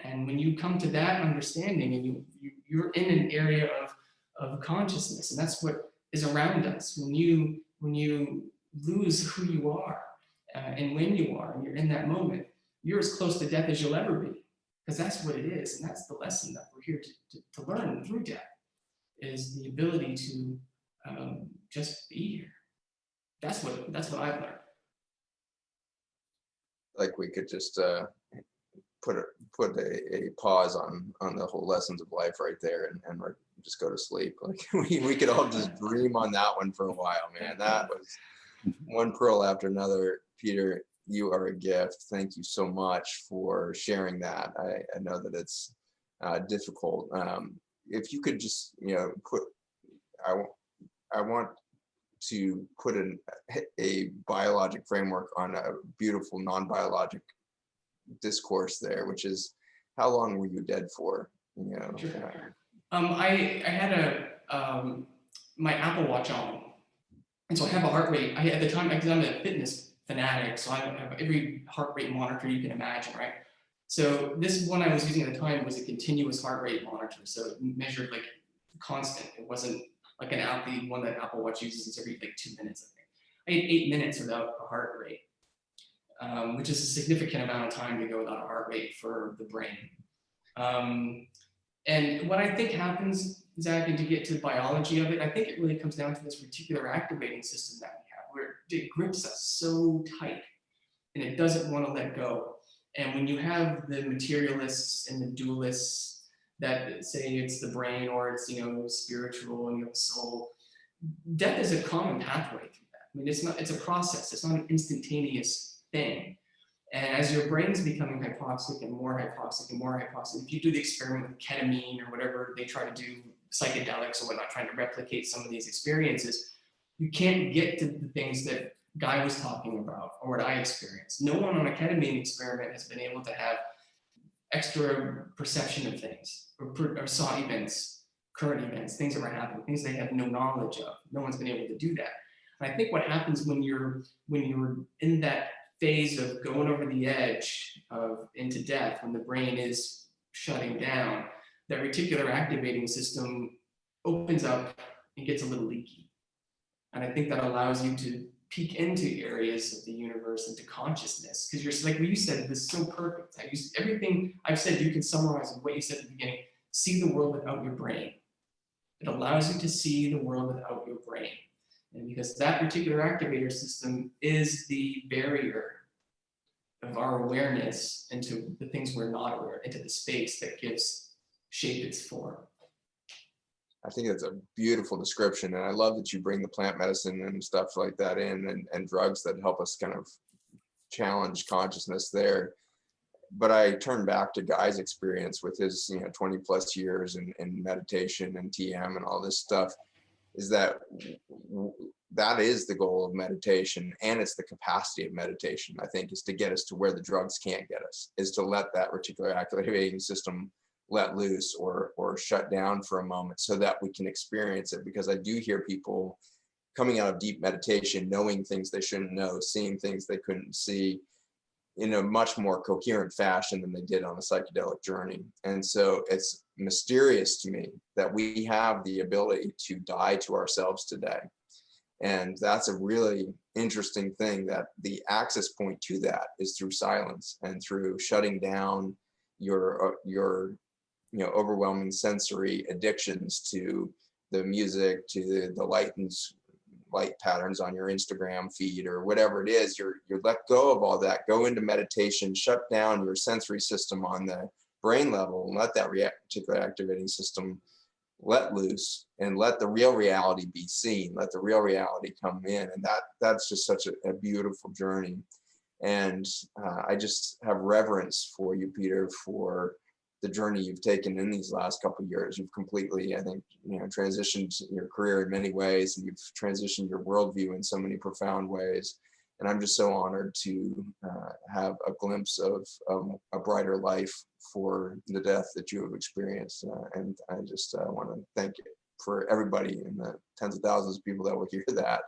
And when you come to that understanding, and you're in an area of consciousness, and that's what is around us. When you lose who you are and when you are, and you're in that moment, you're as close to death as you'll ever be, because that's what it is, and that's the lesson that we're here to learn through death, is the ability to just be here. That's what I've learned. Like we could just put a pause on the whole lessons of life right there, and just go to sleep. Like we could all just dream on that one for a while, man. That was one pearl after another. Peter, you are a gift. Thank you so much for sharing that. I know that it's difficult. If you could just, I want to put a biologic framework on a beautiful non-biologic discourse there, which is, how long were you dead for? Sure. I had my Apple Watch on, and so I have a heart rate. At the time, because I'm a fitness fanatic, so I have every heart rate monitor you can imagine, right? So this one I was using at the time was a continuous heart rate monitor, so it measured like constant. It wasn't like the one that Apple Watch uses. It's every like 2 minutes, I think. I had 8 minutes without a heart rate, which is a significant amount of time to go without a heart rate for the brain. And what I think happens, Zach, and to get to the biology of it, I think it really comes down to this reticular activating system that we have, where it grips us so tight and it doesn't want to let go. And when you have the materialists and the dualists that say it's the brain or it's spiritual and you have a soul, death is a common pathway through that. I mean, it's a process. It's not an instantaneous thing. And as your brain's becoming hypoxic and more hypoxic and more hypoxic, if you do the experiment with ketamine or whatever they try to do, psychedelics or whatnot, trying to replicate some of these experiences, you can't get to the things that Guy was talking about or what I experienced. No one on a ketamine experiment has been able to have extra perception of things or saw events, current events, things that were happening, things they have no knowledge of. No one's been able to do that. And I think what happens when you're in that phase of going over the edge of into death, when the brain is shutting down, that reticular activating system opens up and gets a little leaky. And I think that allows you to peek into areas of the universe, into consciousness, because you're like what you said, this is so perfect. I use everything I've said, you can summarize in what you said at the beginning. See the world without your brain. It allows you to see the world without your brain. And because that reticular activator system is the barrier of our awareness into the things we're not aware, into the space that gives shape its form. I think that's a beautiful description. And I love that you bring the plant medicine and stuff like that in, and drugs that help us kind of challenge consciousness there. But I turn back to Guy's experience with his 20 plus years in meditation and TM and all this stuff, is that is the goal of meditation, and it's the capacity of meditation, I think, is to get us to where the drugs can't get us, is to let that reticular activating system let loose or shut down for a moment so that we can experience it. Because I do hear people coming out of deep meditation knowing things they shouldn't know, seeing things they couldn't see in a much more coherent fashion than they did on a psychedelic journey. And so it's mysterious to me that we have the ability to die to ourselves today. And that's a really interesting thing, that the access point to that is through silence and through shutting down your overwhelming sensory addictions to the music, to the light patterns on your Instagram feed or whatever it is. You're let go of all that, go into meditation, shut down your sensory system on the brain level, and let that reticular activating system let loose, and let the real reality be seen, let the real reality come in. And that's just such a beautiful journey. And I just have reverence for you, Peter, for the journey you've taken in these last couple of years. You've completely, I think, transitioned your career in many ways, and you've transitioned your worldview in so many profound ways. And I'm just so honored to have a glimpse of a brighter life for the death that you have experienced. And I just want to thank you for everybody and the tens of thousands of people that will hear that.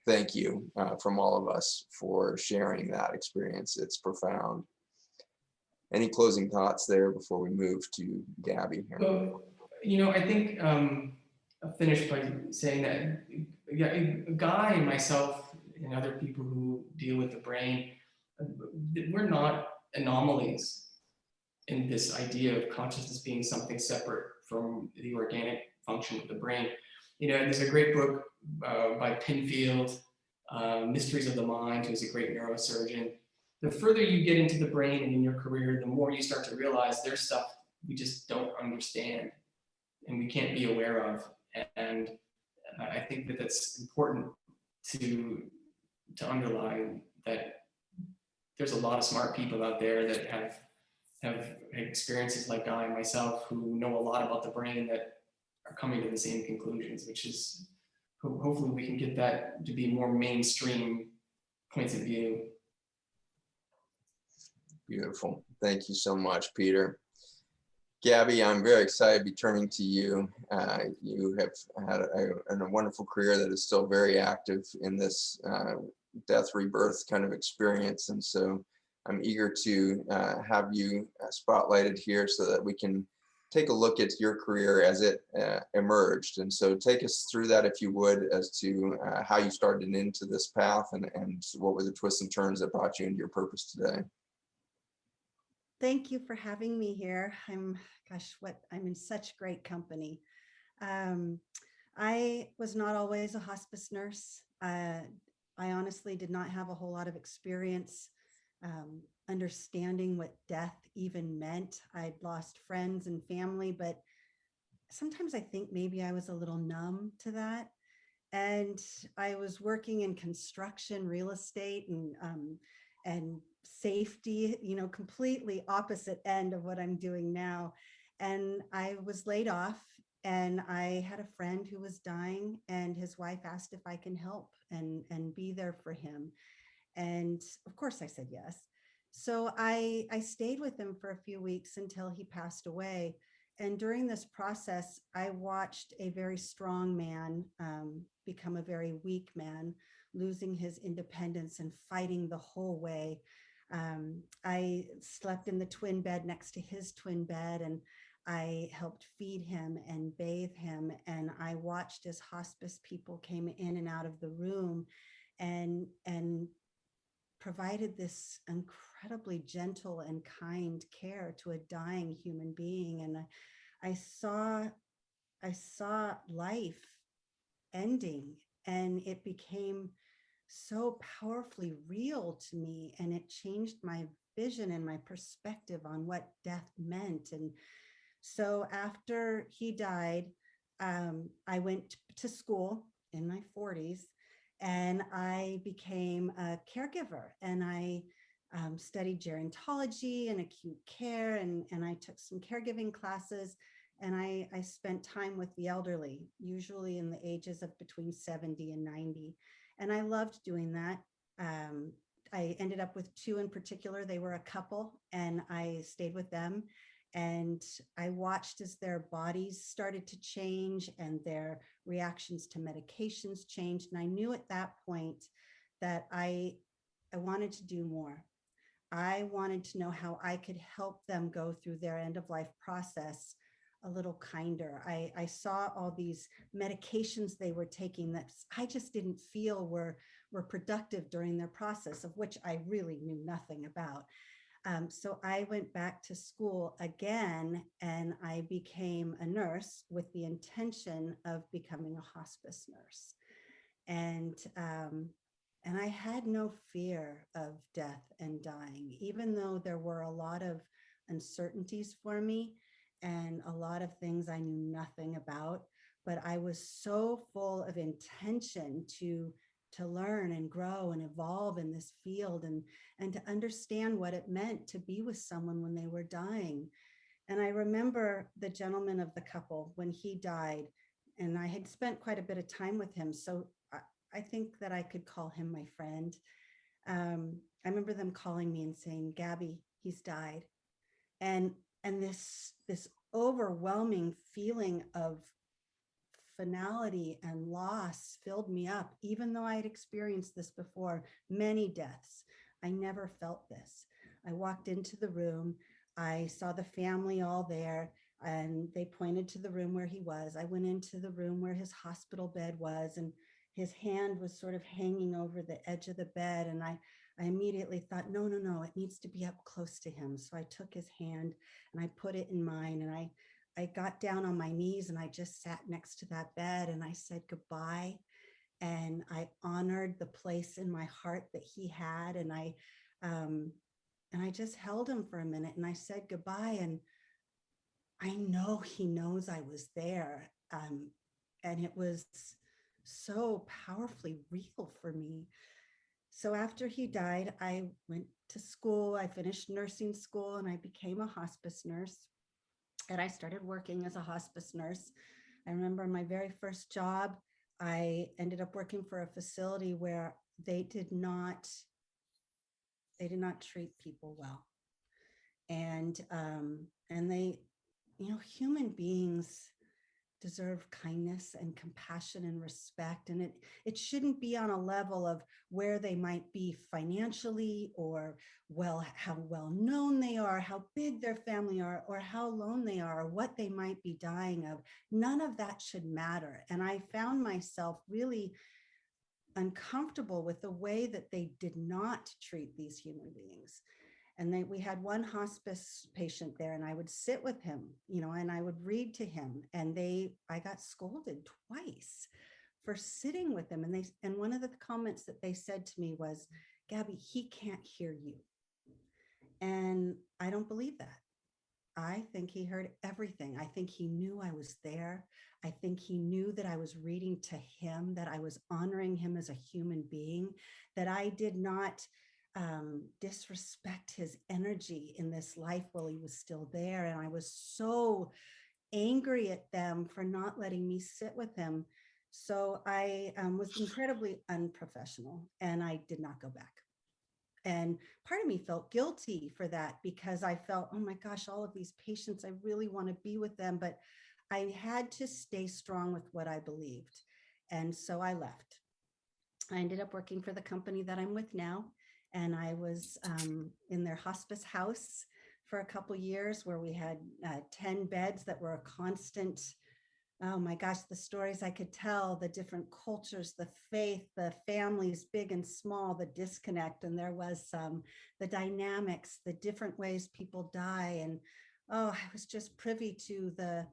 Thank you from all of us for sharing that experience. It's profound. Any closing thoughts there before we move to Gabby here? Well, I think I'll finish by saying that Guy and myself and other people who deal with the brain, we're not anomalies in this idea of consciousness being something separate from the organic function of the brain. There's a great book by Pinfield, Mysteries of the Mind, who's a great neurosurgeon. The further you get into the brain and in your career, the more you start to realize there's stuff we just don't understand and we can't be aware of. And I think that that's important to underline, that there's a lot of smart people out there that have experiences like Guy and myself, who know a lot about the brain, that are coming to the same conclusions, which is hopefully we can get that to be more mainstream points of view. Beautiful. Thank you so much, Peter. Gabby, I'm very excited to be turning to you. You have had a wonderful career that is still very active in this death rebirth kind of experience. And so I'm eager to have you spotlighted here so that we can take a look at your career as it emerged. And so take us through that, if you would, as to how you started into this path and what were the twists and turns that brought you into your purpose today. Thank you for having me here. I'm in such great company. I was not always a hospice nurse. I honestly did not have a whole lot of experience understanding what death even meant. I'd lost friends and family, but sometimes I think maybe I was a little numb to that. And I was working in construction, real estate, and safety, completely opposite end of what I'm doing now. And I was laid off, and I had a friend who was dying, and his wife asked if I can help and be there for him. And of course I said yes. So I stayed with him for a few weeks until he passed away. And during this process, I watched a very strong man become a very weak man, losing his independence and fighting the whole way. I slept in the twin bed next to his twin bed, and I helped feed him and bathe him. And I watched as hospice people came in and out of the room and provided this incredibly gentle and kind care to a dying human being. And I saw life ending, and it became so powerfully real to me, and it changed my vision and my perspective on what death meant. And so after he died, I went to school in my 40s, and I became a caregiver, and I studied gerontology and acute care, and I took some caregiving classes, and I spent time with the elderly, usually in the ages of between 70 and 90. And I loved doing that. I ended up with two in particular. They were a couple, and I stayed with them. And I watched as their bodies started to change and their reactions to medications changed. And I knew at that point that I wanted to do more. I wanted to know how I could help them go through their end of life process a little kinder. I saw all these medications they were taking that I just didn't feel were productive during their process, of which I really knew nothing about. So I went back to school again, and I became a nurse with the intention of becoming a hospice nurse. And I had no fear of death and dying, even though there were a lot of uncertainties for me and a lot of things I knew nothing about. But I was so full of intention to learn and grow and evolve in this field, and to understand what it meant to be with someone when they were dying. And I remember the gentleman of the couple when he died, and I had spent quite a bit of time with him. So I think that I could call him my friend. I remember them calling me and saying, "Gabby, he's died." And this overwhelming feeling of finality and loss filled me up. Even though I had experienced this before, many deaths, I never felt this. I walked into the room, I saw the family all there, and they pointed to the room where he was. I went into the room where his hospital bed was, and his hand was sort of hanging over the edge of the bed. And I immediately thought, no, it needs to be up close to him. So I took his hand and I put it in mine, and I got down on my knees and I just sat next to that bed, and I said goodbye. And I honored the place in my heart that he had. And I just held him for a minute, and I said goodbye. And I know he knows I was there. And it was so powerfully real for me. So after he died, I went to school. I finished nursing school, and I became a hospice nurse. And I started working as a hospice nurse. I remember my very first job, I ended up working for a facility where they did not treat people well. And they, human beings deserve kindness and compassion and respect. And it shouldn't be on a level of where they might be financially, or how well known they are, how big their family are, or how alone they are, or what they might be dying of. None of that should matter. And I found myself really uncomfortable with the way that they did not treat these human beings. And we had one hospice patient there, and I would sit with him, and I would read to him, and I got scolded twice for sitting with him. And one of the comments that they said to me was, "Gabby, he can't hear you." And I don't believe that. I think he heard everything. I think he knew I was there. I think he knew that I was reading to him, that I was honoring him as a human being, that I did not disrespect his energy in this life while he was still there. And I was so angry at them for not letting me sit with him. So I was incredibly unprofessional and I did not go back. And part of me felt guilty for that because I felt, oh my gosh, all of these patients, I really want to be with them. But I had to stay strong with what I believed. And so I left. I ended up working for the company that I'm with now. And I was in their hospice house for a couple years where we had 10 beds that were a constant. Oh my gosh, the stories I could tell, the different cultures, the faith, the families, big and small, the disconnect. And there was the dynamics, the different ways people die. And oh, I was just privy to the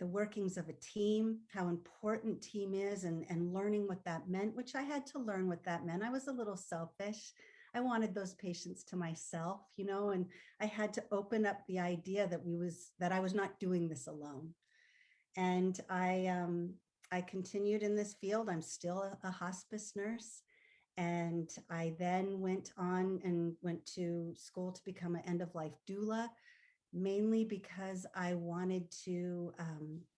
workings of a team, how important team is, and learning what that meant, which I had to learn what that meant. I was a little selfish. I wanted those patients to myself, and I had to open up the idea that I was not doing this alone. And I continued in this field. I'm still a hospice nurse. And I then went to school to become an end-of-life doula, mainly because I wanted to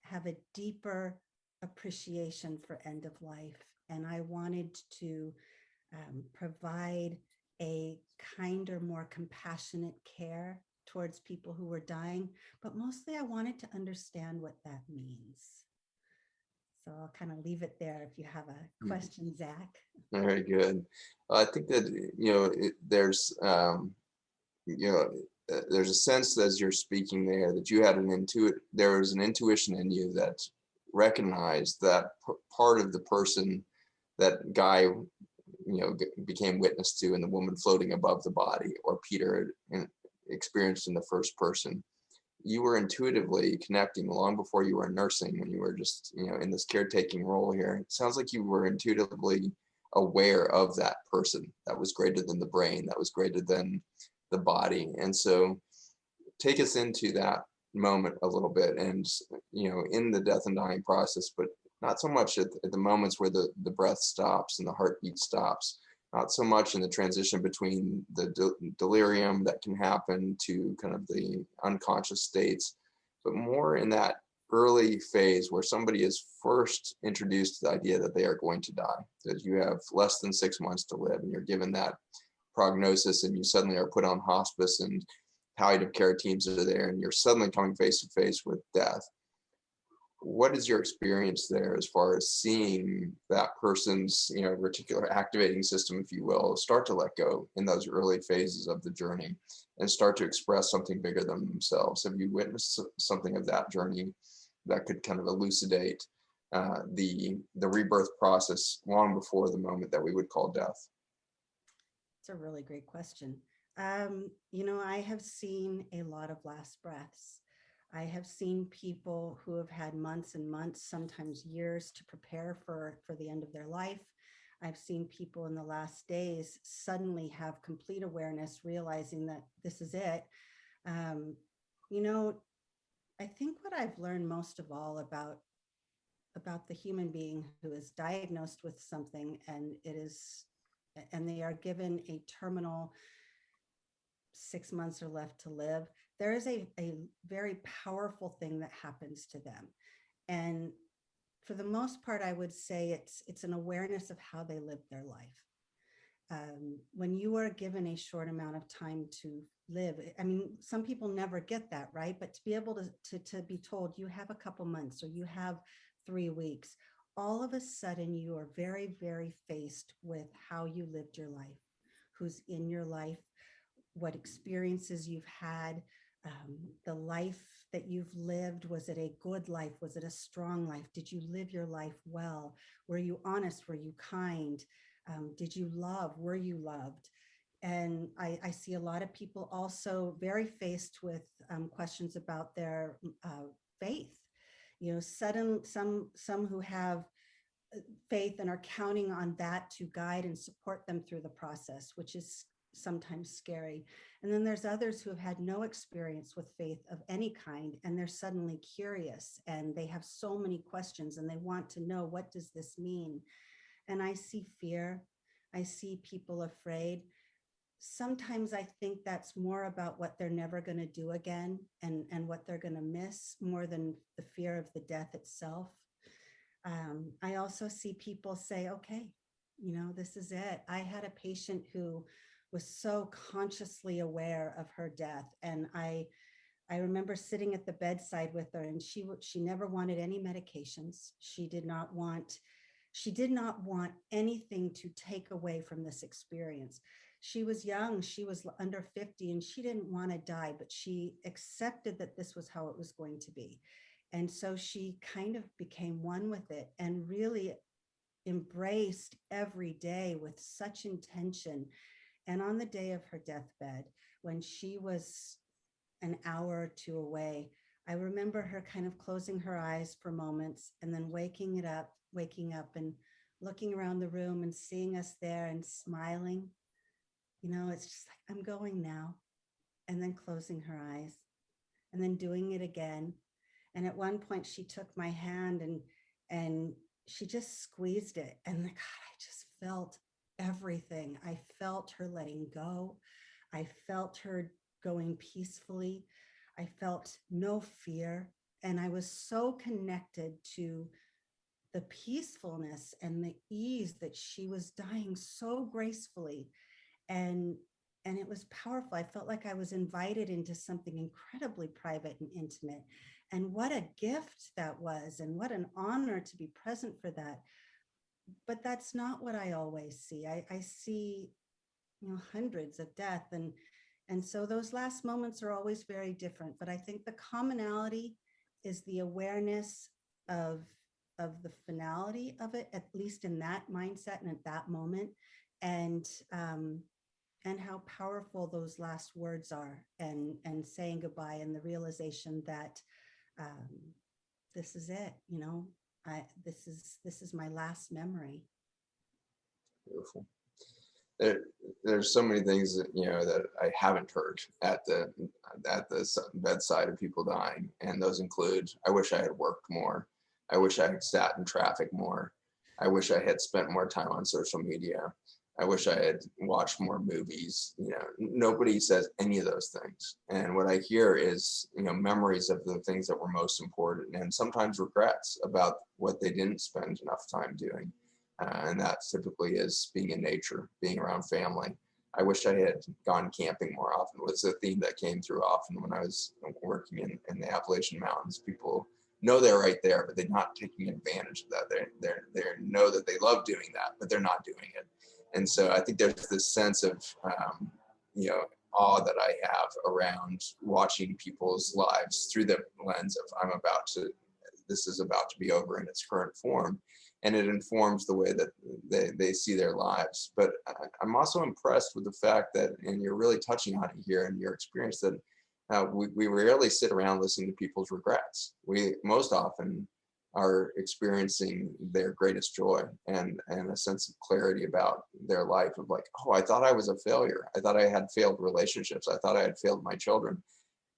have a deeper appreciation for end of life. And I wanted to provide a kinder, more compassionate care towards people who were dying, but mostly I wanted to understand what that means. So I'll kind of leave it there if you have a question, Zach. Very good. I think that, there's, there's a sense as you're speaking there that you had there was an intuition in you that recognized that part of the person that Guy, became witness to, and the woman floating above the body, or Peter experienced in the first person. You were intuitively connecting long before you were nursing, when you were just, in this caretaking role here. It sounds like you were intuitively aware of that person that was greater than the brain, that was greater than the body. And so take us into that moment a little bit, and, in the death and dying process, but not so much at the moments where the breath stops and the heartbeat stops, not so much in the transition between the delirium that can happen to kind of the unconscious states, but more in that early phase where somebody is first introduced to the idea that they are going to die, that you have less than 6 months to live, and you're given that prognosis, and you suddenly are put on hospice, and palliative care teams are there, and you're suddenly coming face to face with death. What is your experience there as far as seeing that person's, reticular activating system, if you will, start to let go in those early phases of the journey and start to express something bigger than themselves? Have you witnessed something of that journey that could kind of elucidate the rebirth process long before the moment that we would call death? It's a really great question. I have seen a lot of last breaths. I have seen people who have had months and months, sometimes years, to prepare for the end of their life. I've seen people in the last days suddenly have complete awareness, realizing that this is it. I think what I've learned most of all about the human being who is diagnosed with something, and they are given a terminal 6 months or left to live, there is a very powerful thing that happens to them. And for the most part, I would say it's an awareness of how they live their life. When you are given a short amount of time to live, I mean, some people never get that, right? But to be able to be told you have a couple months or you have 3 weeks, all of a sudden you are very, very faced with how you lived your life, who's in your life, what experiences you've had, the life that you've lived. Was it a good life? Was it a strong life? Did you live your life well? Were you honest? Were you kind? Did you love? Were you loved? And I see a lot of people also very faced with questions about their faith. Some who have faith and are counting on that to guide and support them through the process, which is sometimes scary. And then there's others who have had no experience with faith of any kind, and they're suddenly curious and they have so many questions and they want to know, what does this mean? And I see fear. I see people afraid. Sometimes I think that's more about what they're never going to do again, and what they're going to miss, more than the fear of the death itself. I also see people say, okay, this is it. I had a patient who was so consciously aware of her death. And I remember sitting at the bedside with her, and she never wanted any medications. She did not want anything to take away from this experience. She was young, she was under 50, and she didn't want to die, but she accepted that this was how it was going to be. And so she kind of became one with it and really embraced every day with such intention. And on the day of her deathbed, when she was an hour or two away, I remember her kind of closing her eyes for moments and then waking up and looking around the room and seeing us there and smiling. It's just like, I'm going now. And then closing her eyes and then doing it again. And at one point she took my hand and she just squeezed it. And God, I just felt everything. I felt her letting go. I felt her going peacefully. I felt no fear. And I was so connected to the peacefulness and the ease that she was dying so gracefully. And it was powerful. I felt like I was invited into something incredibly private and intimate. And what a gift that was, and what an honor to be present for that. But that's not what I always see. I see, hundreds of death. And so those last moments are always very different. But I think the commonality is the awareness of the finality of it, at least in that mindset and at that moment. And how powerful those last words are, and saying goodbye, and the realization that this is it. This is my last memory. Beautiful. There's so many things that that I haven't heard at the bedside of people dying, and those include, I wish I had worked more. I wish I had sat in traffic more. I wish I had spent more time on social media. I wish I had watched more movies. Nobody says any of those things. And what I hear is, memories of the things that were most important, and sometimes regrets about what they didn't spend enough time doing. And that typically is being in nature, being around family. I wish I had gone camping more often. Was a theme that came through often when I was working in the Appalachian Mountains. People know they're right there, but they're not taking advantage of that. They know that they love doing that, but they're not doing it. And so I think there's this sense of, awe that I have around watching people's lives through the lens of, this is about to be over in its current form. And it informs the way that they see their lives. But I'm also impressed with the fact that, and you're really touching on it here in your experience, that we rarely sit around listening to people's regrets. We most often are experiencing their greatest joy and a sense of clarity about their life, of like, oh, I thought I was a failure. I thought I had failed relationships. I thought I had failed my children.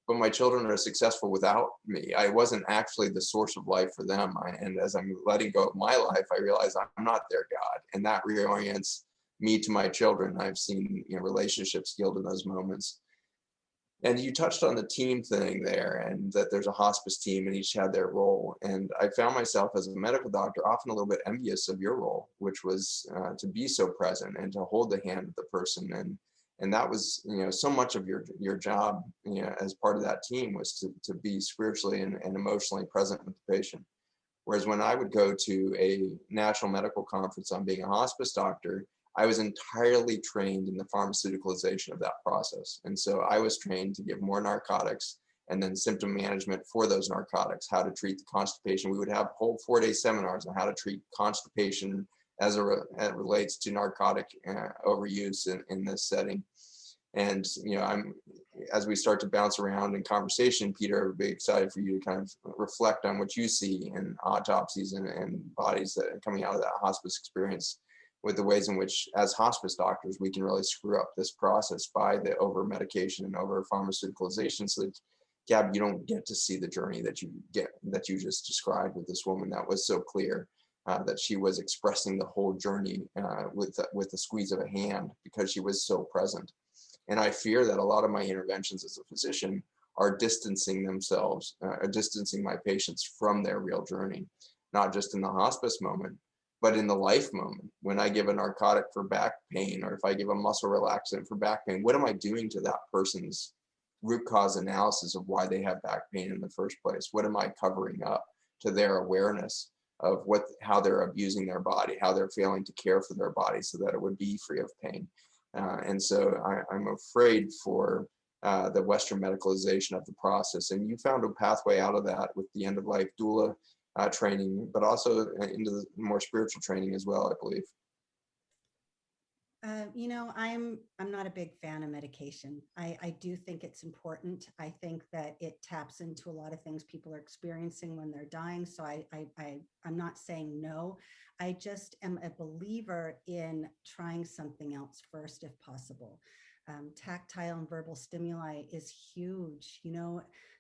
But my children are successful without me. I wasn't actually the source of life for them. And as I'm letting go of my life, I realize I'm not their God. And that reorients me to my children. I've seen relationships healed in those moments. And you touched on the team thing there, and that there's a hospice team and each had their role. And I found myself as a medical doctor often a little bit envious of your role, which was to be so present and to hold the hand of the person. And that was, so much of your job, as part of that team, was to be spiritually and emotionally present with the patient. Whereas when I would go to a national medical conference on being a hospice doctor, I was entirely trained in the pharmaceuticalization of that process. And so I was trained to give more narcotics and then symptom management for those narcotics, how to treat the constipation. We would have whole 4-day seminars on how to treat constipation as it relates to narcotic overuse in this setting. And, as we start to bounce around in conversation, Peter, I would be excited for you to kind of reflect on what you see in autopsies and bodies that are coming out of that hospice experience. with the ways in which, as hospice doctors, we can really screw up this process by the over medication and over pharmaceuticalization. So that, Gab, you don't get to see the journey that you just described with this woman. That was so clear, that she was expressing the whole journey with the squeeze of a hand, because she was so present. And I fear that a lot of my interventions as a physician are distancing themselves, distancing my patients from their real journey, not just in the hospice moment, but in the life moment. When I give a narcotic for back pain, or if I give a muscle relaxant for back pain, what am I doing to that person's root cause analysis of why they have back pain in the first place? What am I covering up to their awareness of how they're abusing their body, how they're failing to care for their body so that it would be free of pain? And so I'm afraid for the Western medicalization of the process. And you found a pathway out of that with the end-of-life doula training, but also into the more spiritual training as well, I believe. I'm not a big fan of medication. I do think it's important. I think that it taps into a lot of things people are experiencing when they're dying. So I'm not saying no. I just am a believer in trying something else first, if possible. Tactile and verbal stimuli is huge.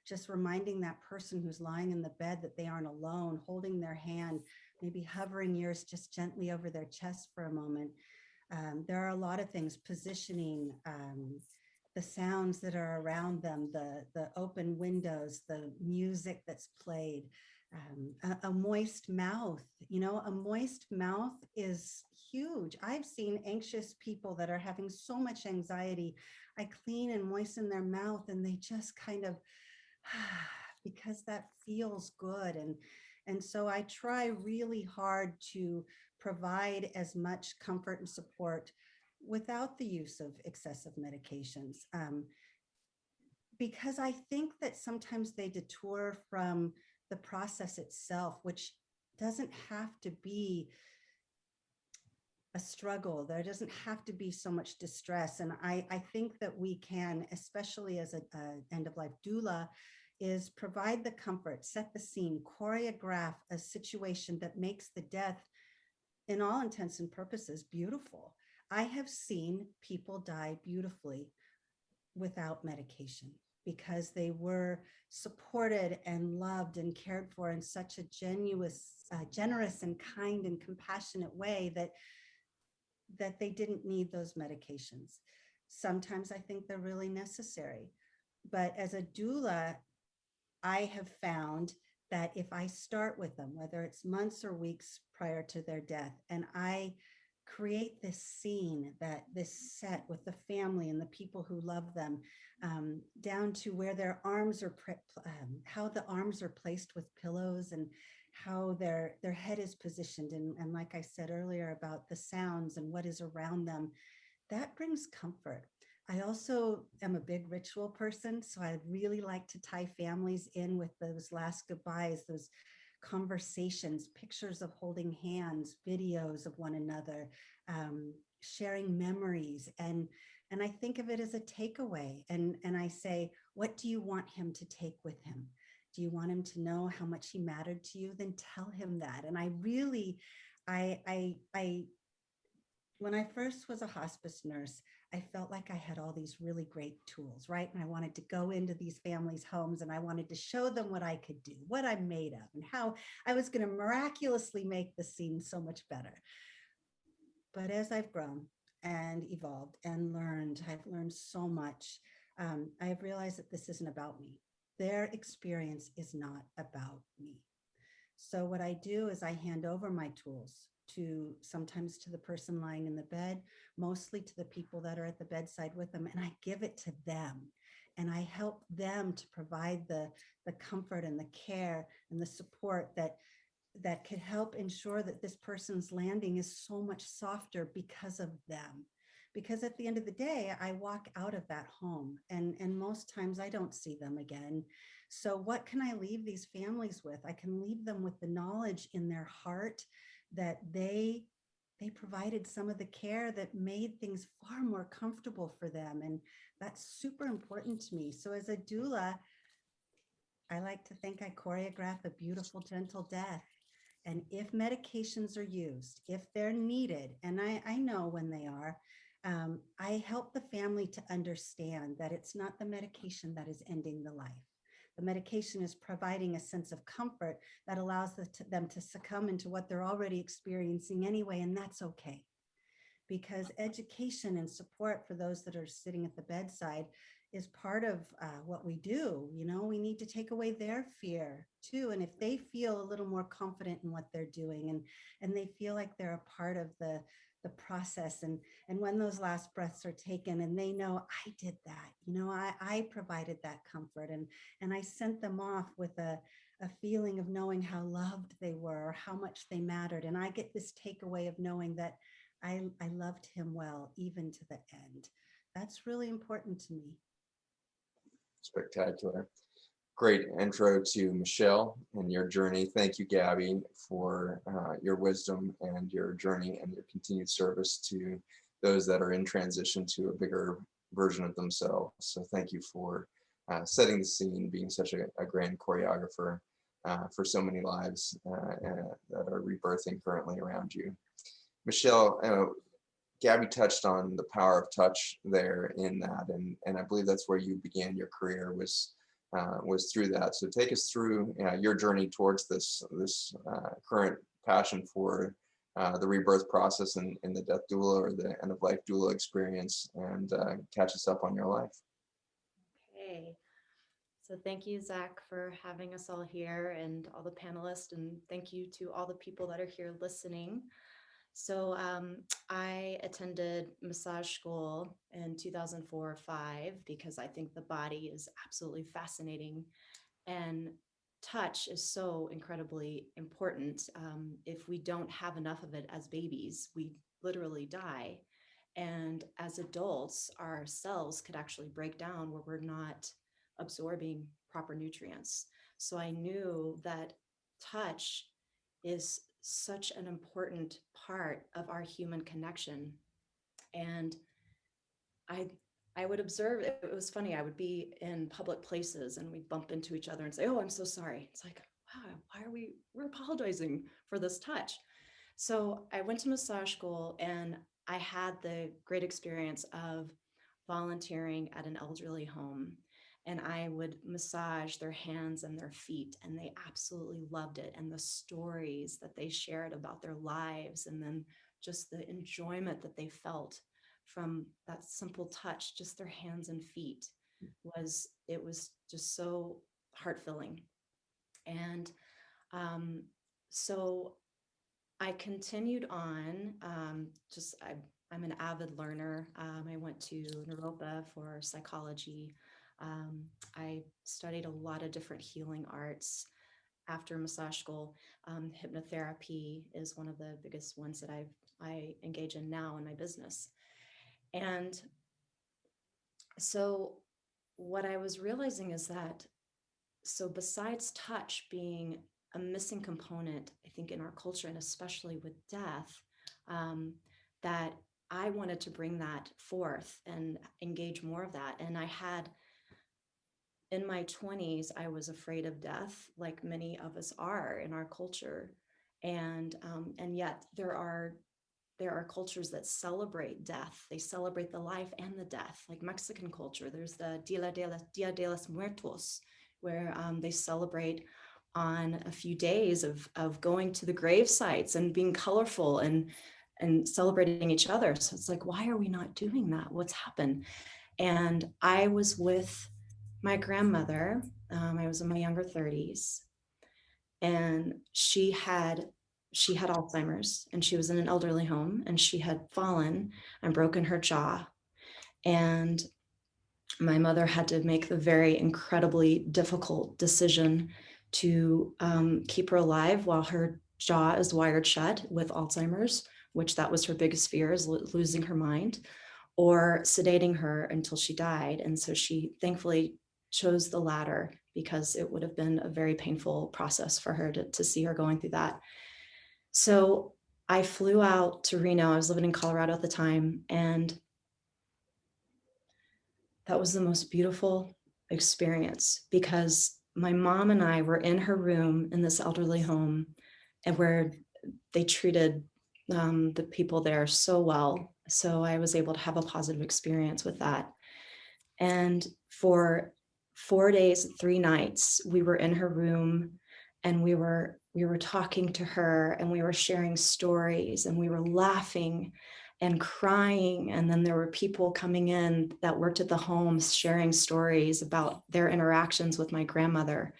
Just reminding that person who's lying in the bed that they aren't alone, holding their hand, maybe hovering yours just gently over their chest for a moment. There are a lot of things, positioning, the sounds that are around them, the open windows, the music that's played, a moist mouth. A moist mouth is huge. I've seen anxious people that are having so much anxiety. I clean and moisten their mouth and they just kind of, because that feels good. And so I try really hard to provide as much comfort and support without the use of excessive medications. Because I think that sometimes they detour from the process itself, which doesn't have to be a struggle. There doesn't have to be so much distress. And I think that we can, especially as an end-of-life doula, is provide the comfort, set the scene, choreograph a situation that makes the death, in all intents and purposes, beautiful. I have seen people die beautifully without medication because they were supported and loved and cared for in such a generous and kind and compassionate way that they didn't need those medications. Sometimes I think they're really necessary. But as a doula, I have found that if I start with them, whether it's months or weeks prior to their death, and I create this scene, this set with the family and the people who love them, down to where their arms are, how the arms are placed with pillows and how their head is positioned. And like I said earlier about the sounds and what is around them, that brings comfort. I also am a big ritual person, so I really like to tie families in with those last goodbyes, those conversations, pictures of holding hands, videos of one another, sharing memories. And I think of it as a takeaway. And I say, what do you want him to take with him? Do you want him to know how much he mattered to you? Then tell him that. And I really, when I first was a hospice nurse, I felt like I had all these really great tools, right? And I wanted to go into these families' homes and I wanted to show them what I could do, what I'm made of, and how I was going to miraculously make the scene so much better. But as I've grown and evolved and learned, I've learned so much. I've realized that this isn't about me. Their experience is not about me. So what I do is I hand over my tools sometimes to the person lying in the bed, mostly to the people that are at the bedside with them, and I give it to them. And I help them to provide the comfort and the care and the support that could help ensure that this person's landing is so much softer because of them. Because at the end of the day, I walk out of that home and most times I don't see them again. So what can I leave these families with? I can leave them with the knowledge in their heart that they provided some of the care that made things far more comfortable for them. And that's super important to me. So as a doula, I like to think I choreograph a beautiful, gentle death. And if medications are used, if they're needed, and I know when they are, I help the family to understand that it's not the medication that is ending the life. The medication is providing a sense of comfort that allows them to succumb into what they're already experiencing anyway, and that's okay. Because education and support for those that are sitting at the bedside is part of what we do. You know, we need to take away their fear too. And if they feel a little more confident in what they're doing, and they feel like they're a part of the process, and when those last breaths are taken and they know I did that, you know, I provided that comfort, and I sent them off with a feeling of knowing how loved they were, or how much they mattered. And I get this takeaway of knowing that I loved him well, even to the end. That's really important to me. Spectacular. Great intro to Michelle and your journey. Thank you, Gabby, for your wisdom and your journey and your continued service to those that are in transition to a bigger version of themselves. So thank you for setting the scene, being such a grand choreographer for so many lives that are rebirthing currently around you. Michelle, Gabby touched on the power of touch there in that, and I believe that's where you began your career, was through that. So take us through your journey towards this current passion for the rebirth process and the death doula or the end of life doula experience, and catch us up on your life. Okay. So thank you, Zach, for having us all here and all the panelists, and thank you to all the people that are here listening. So I attended massage school in 2004-05 because I think the body is absolutely fascinating, and touch is so incredibly important. If we don't have enough of it as babies, we literally die. And as adults, our cells could actually break down where we're not absorbing proper nutrients. So I knew that touch is such an important part of our human connection. And I would observe, it was funny, I would be in public places and we'd bump into each other and say, "Oh, I'm so sorry." It's like, wow, why are we're apologizing for this touch. So I went to massage school and I had the great experience of volunteering at an elderly home, and I would massage their hands and their feet, and they absolutely loved it. And the stories that they shared about their lives, and then just the enjoyment that they felt from that simple touch, just their hands and feet, it was just so heart-filling. And so I continued on. I'm an avid learner. I went to Europa for psychology. I studied a lot of different healing arts after massage school. Hypnotherapy is one of the biggest ones that I engage in now in my business. And so what I was realizing is that, so besides touch being a missing component, I think, in our culture, and especially with death, that I wanted to bring that forth and engage more of that. And I had, in my 20s, I was afraid of death, like many of us are in our culture. And yet there are cultures that celebrate death. They celebrate the life and the death, like Mexican culture. There's the Dia de los Muertos, where they celebrate on a few days of going to the grave sites and being colorful and celebrating each other. So it's like, why are we not doing that? What's happened? And I was with my grandmother. I was in my younger 30s, and she had Alzheimer's, and she was in an elderly home, and she had fallen and broken her jaw. And my mother had to make the very incredibly difficult decision to keep her alive while her jaw is wired shut with Alzheimer's, which that was her biggest fear, is losing her mind, or sedating her until she died. And so she thankfully chose the latter, because it would have been a very painful process for her to see her going through that. So I flew out to Reno. I was living in Colorado at the time, and that was the most beautiful experience, because my mom and I were in her room in this elderly home, and where they treated the people there so well. So I was able to have a positive experience with that. And for 4 days, 3 nights, we were in her room, and we were talking to her, and we were sharing stories, and we were laughing and crying. And then there were people coming in that worked at the homes sharing stories about their interactions with my grandmother.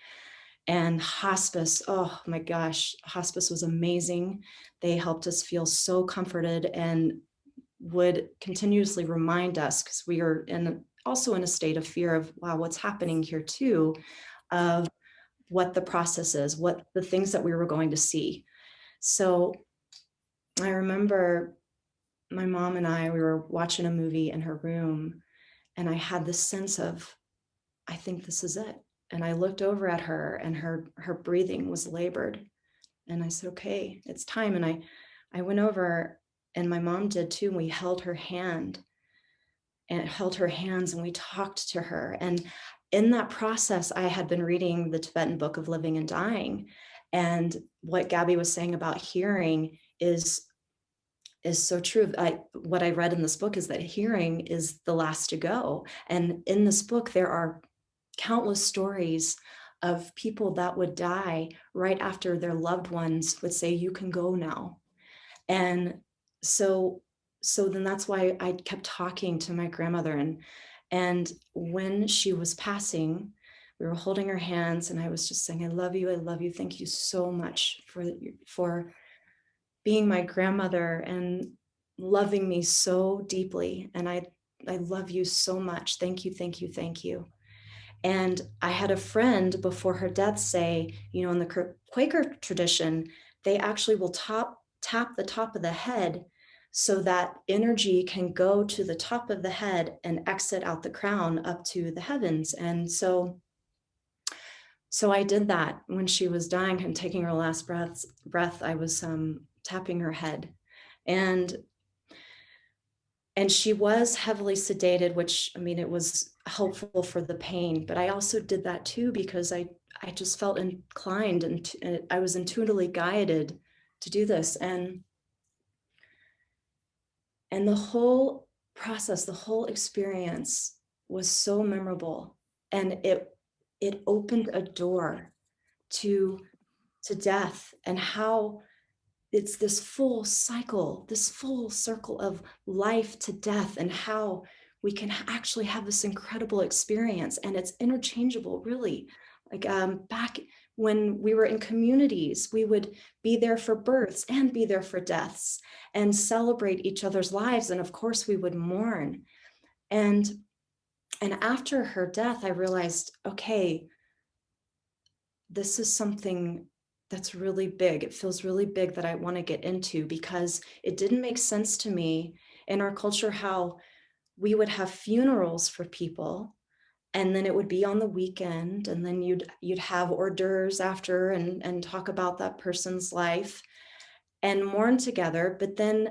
And hospice, oh my gosh, hospice was amazing. They helped us feel so comforted and would continuously remind us, because we are also in a state of fear of, wow, what's happening here too, of what the process is, what the things that we were going to see. So I remember my mom and we were watching a movie in her room, and I had this sense of, I think this is it. And I looked over at her, and her breathing was labored. And I said, okay, it's time. And I went over, and my mom did too. And we held her hand and held her hands, and we talked to her. And in that process, I had been reading the Tibetan Book of Living and Dying. And what Gabby was saying about hearing is so true. What I read in this book is that hearing is the last to go. And in this book, there are countless stories of people that would die right after their loved ones would say, you can go now. And so then that's why I kept talking to my grandmother. And when she was passing, we were holding her hands, and I was just saying, I love you. I love you. Thank you so much for being my grandmother and loving me so deeply. And I love you so much. Thank you, thank you, thank you. And I had a friend before her death say, in the Quaker tradition, they actually will tap the top of the head so that energy can go to the top of the head and exit out the crown up to the heavens. And so I did that when she was dying and taking her last breath. I was tapping her head, and she was heavily sedated, which, I mean, it was helpful for the pain, but I also did that too because I just felt inclined, and I was intuitively guided to do this. And the whole process, the whole experience was so memorable, and it opened a door to death, and how it's this full cycle, this full circle of life to death, and how we can actually have this incredible experience. And it's interchangeable, really. Like back when we were in communities, we would be there for births and be there for deaths and celebrate each other's lives. And of course we would mourn. And after her death, I realized, okay, this is something that's really big. It feels really big that I want to get into, because it didn't make sense to me in our culture how we would have funerals for people, and then it would be on the weekend, and then you'd have hors d'oeuvres after and talk about that person's life and mourn together. But then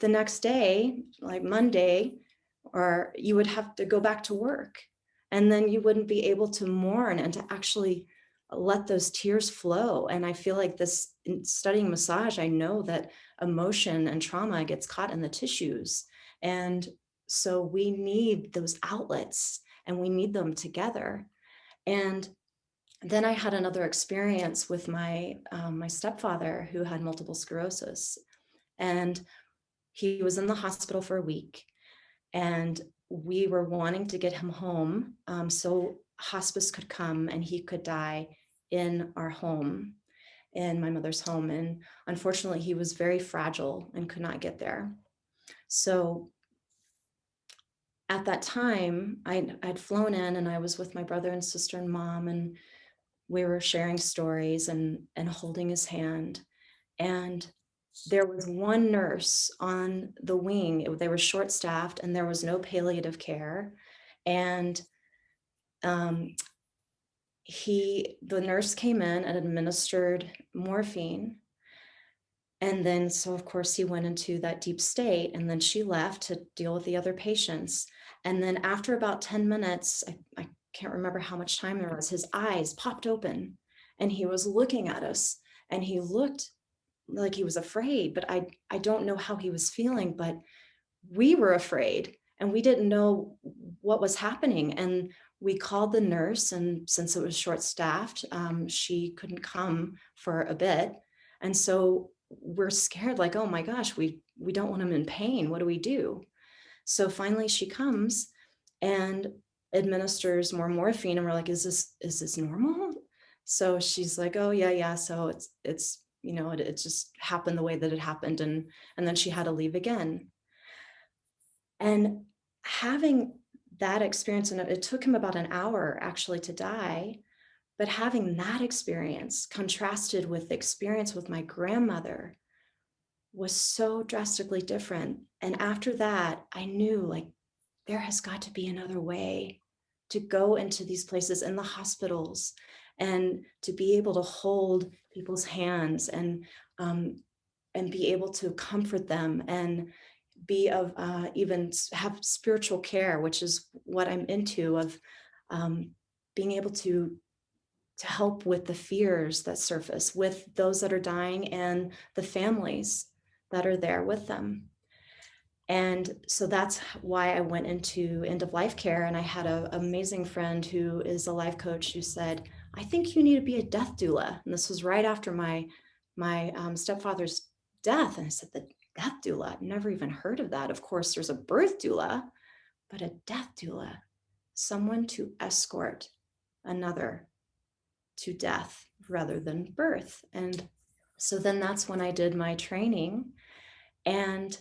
the next day, like Monday, or you would have to go back to work, and then you wouldn't be able to mourn and to actually let those tears flow. And I feel like this, in studying massage, I know that emotion and trauma gets caught in the tissues. And so we need those outlets, and we need them together. And then I had another experience with my stepfather, who had multiple sclerosis, and he was in the hospital for a week, and we were wanting to get him home so hospice could come and he could die in our home, in my mother's home. And unfortunately, he was very fragile and could not get there. So at that time, I'd flown in, and I was with my brother and sister and mom, and we were sharing stories and holding his hand. And there was one nurse on the wing. They were short-staffed, and there was no palliative care. And the nurse came in and administered morphine. And then, so of course, he went into that deep state, and then she left to deal with the other patients. And then after about 10 minutes, I can't remember how much time there was, his eyes popped open, and he was looking at us. And he looked like he was afraid, but I don't know how he was feeling, but we were afraid and we didn't know what was happening. And we called the nurse, and since it was short staffed, she couldn't come for a bit. And so we're scared, like, oh my gosh, we don't want him in pain. What do we do? So finally she comes and administers more morphine, and we're like, is this normal? So she's like, oh yeah. So it's it just happened the way that it happened. And then she had to leave again. And having that experience, and it took him about an hour actually to die, but having that experience contrasted with the experience with my grandmother was so drastically different. And after that, I knew, like, there has got to be another way to go into these places in the hospitals and to be able to hold people's hands and be able to comfort them and be of even have spiritual care, which is what I'm into, of being able to help with the fears that surface with those that are dying and the families that are there with them. And so that's why I went into end of life care. And I had an amazing friend who is a life coach who said, I think you need to be a death doula. And this was right after my stepfather's death. And I said, the death doula? I've never even heard of that. Of course, there's a birth doula, but a death doula, someone to escort another to death rather than birth. And so then that's when I did my training. And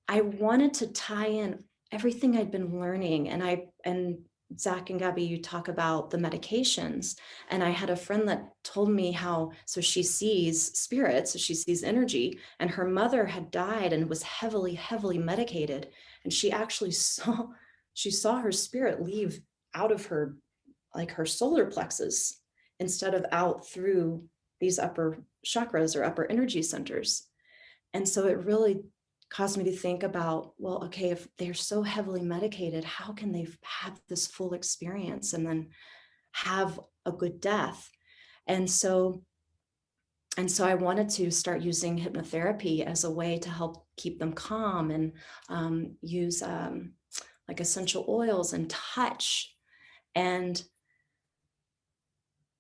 I wanted to tie in everything I'd been learning. And Zach and Gabby, you talk about the medications. And I had a friend that told me how, so she sees spirits, so she sees energy, and her mother had died and was heavily, heavily medicated. And she actually saw her spirit leave out of her, like her solar plexus, instead of out through these upper chakras or upper energy centers. And so it really caused me to think about, well, okay, if they're so heavily medicated, how can they have this full experience and then have a good death? And so I wanted to start using hypnotherapy as a way to help keep them calm, and use like essential oils and touch. And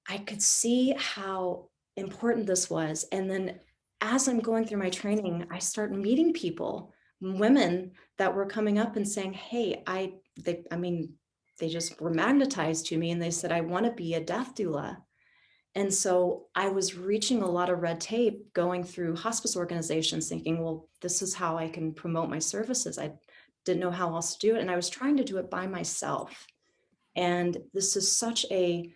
I could see how important this was. And then as I'm going through my training, I start meeting people, women that were coming up and saying, hey, they just were magnetized to me. And they said, I want to be a death doula. And so I was reaching a lot of red tape going through hospice organizations thinking, well, this is how I can promote my services. I didn't know how else to do it. And I was trying to do it by myself. And this is such a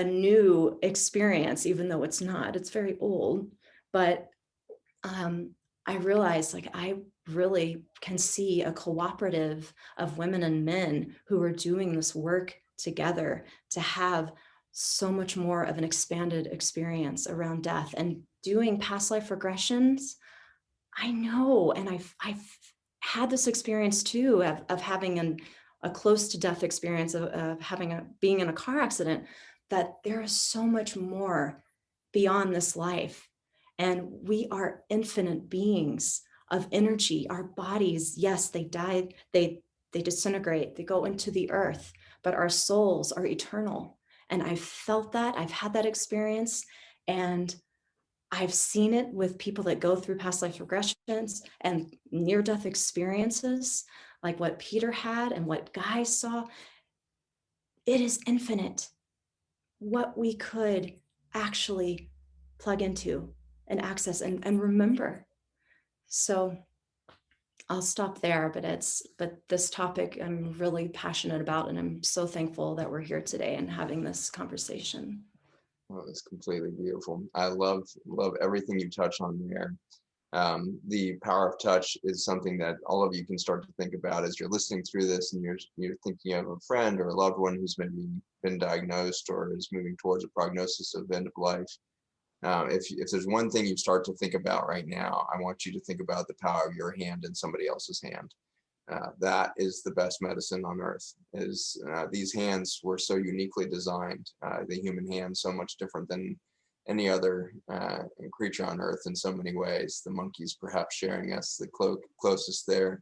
new experience, even though it's not, it's very old. But I realized, like, I really can see a cooperative of women and men who are doing this work together to have so much more of an expanded experience around death and doing past life regressions. I know, and I've had this experience too of having a close to death experience of being in a car accident, that there is so much more beyond this life. And we are infinite beings of energy. Our bodies, yes, they die, they disintegrate, they go into the earth, but our souls are eternal. And I've felt that, I've had that experience, and I've seen it with people that go through past life regressions and near-death experiences, like what Peter had and what Guy saw. It is infinite what we could actually plug into and access and remember. So I'll stop there, but this topic I'm really passionate about, and I'm so thankful that we're here today and having this conversation. Well, it's completely beautiful. I love everything you touch on there. The power of touch is something that all of you can start to think about as you're listening through this, and you're thinking of a friend or a loved one who's maybe been diagnosed or is moving towards a prognosis of end of life. If there's one thing you start to think about right now, I want you to think about the power of your hand in somebody else's hand. that is the best medicine on earth. Is these hands were so uniquely designed, the human hand so much different than any other creature on earth in so many ways. The monkeys perhaps sharing us the closest there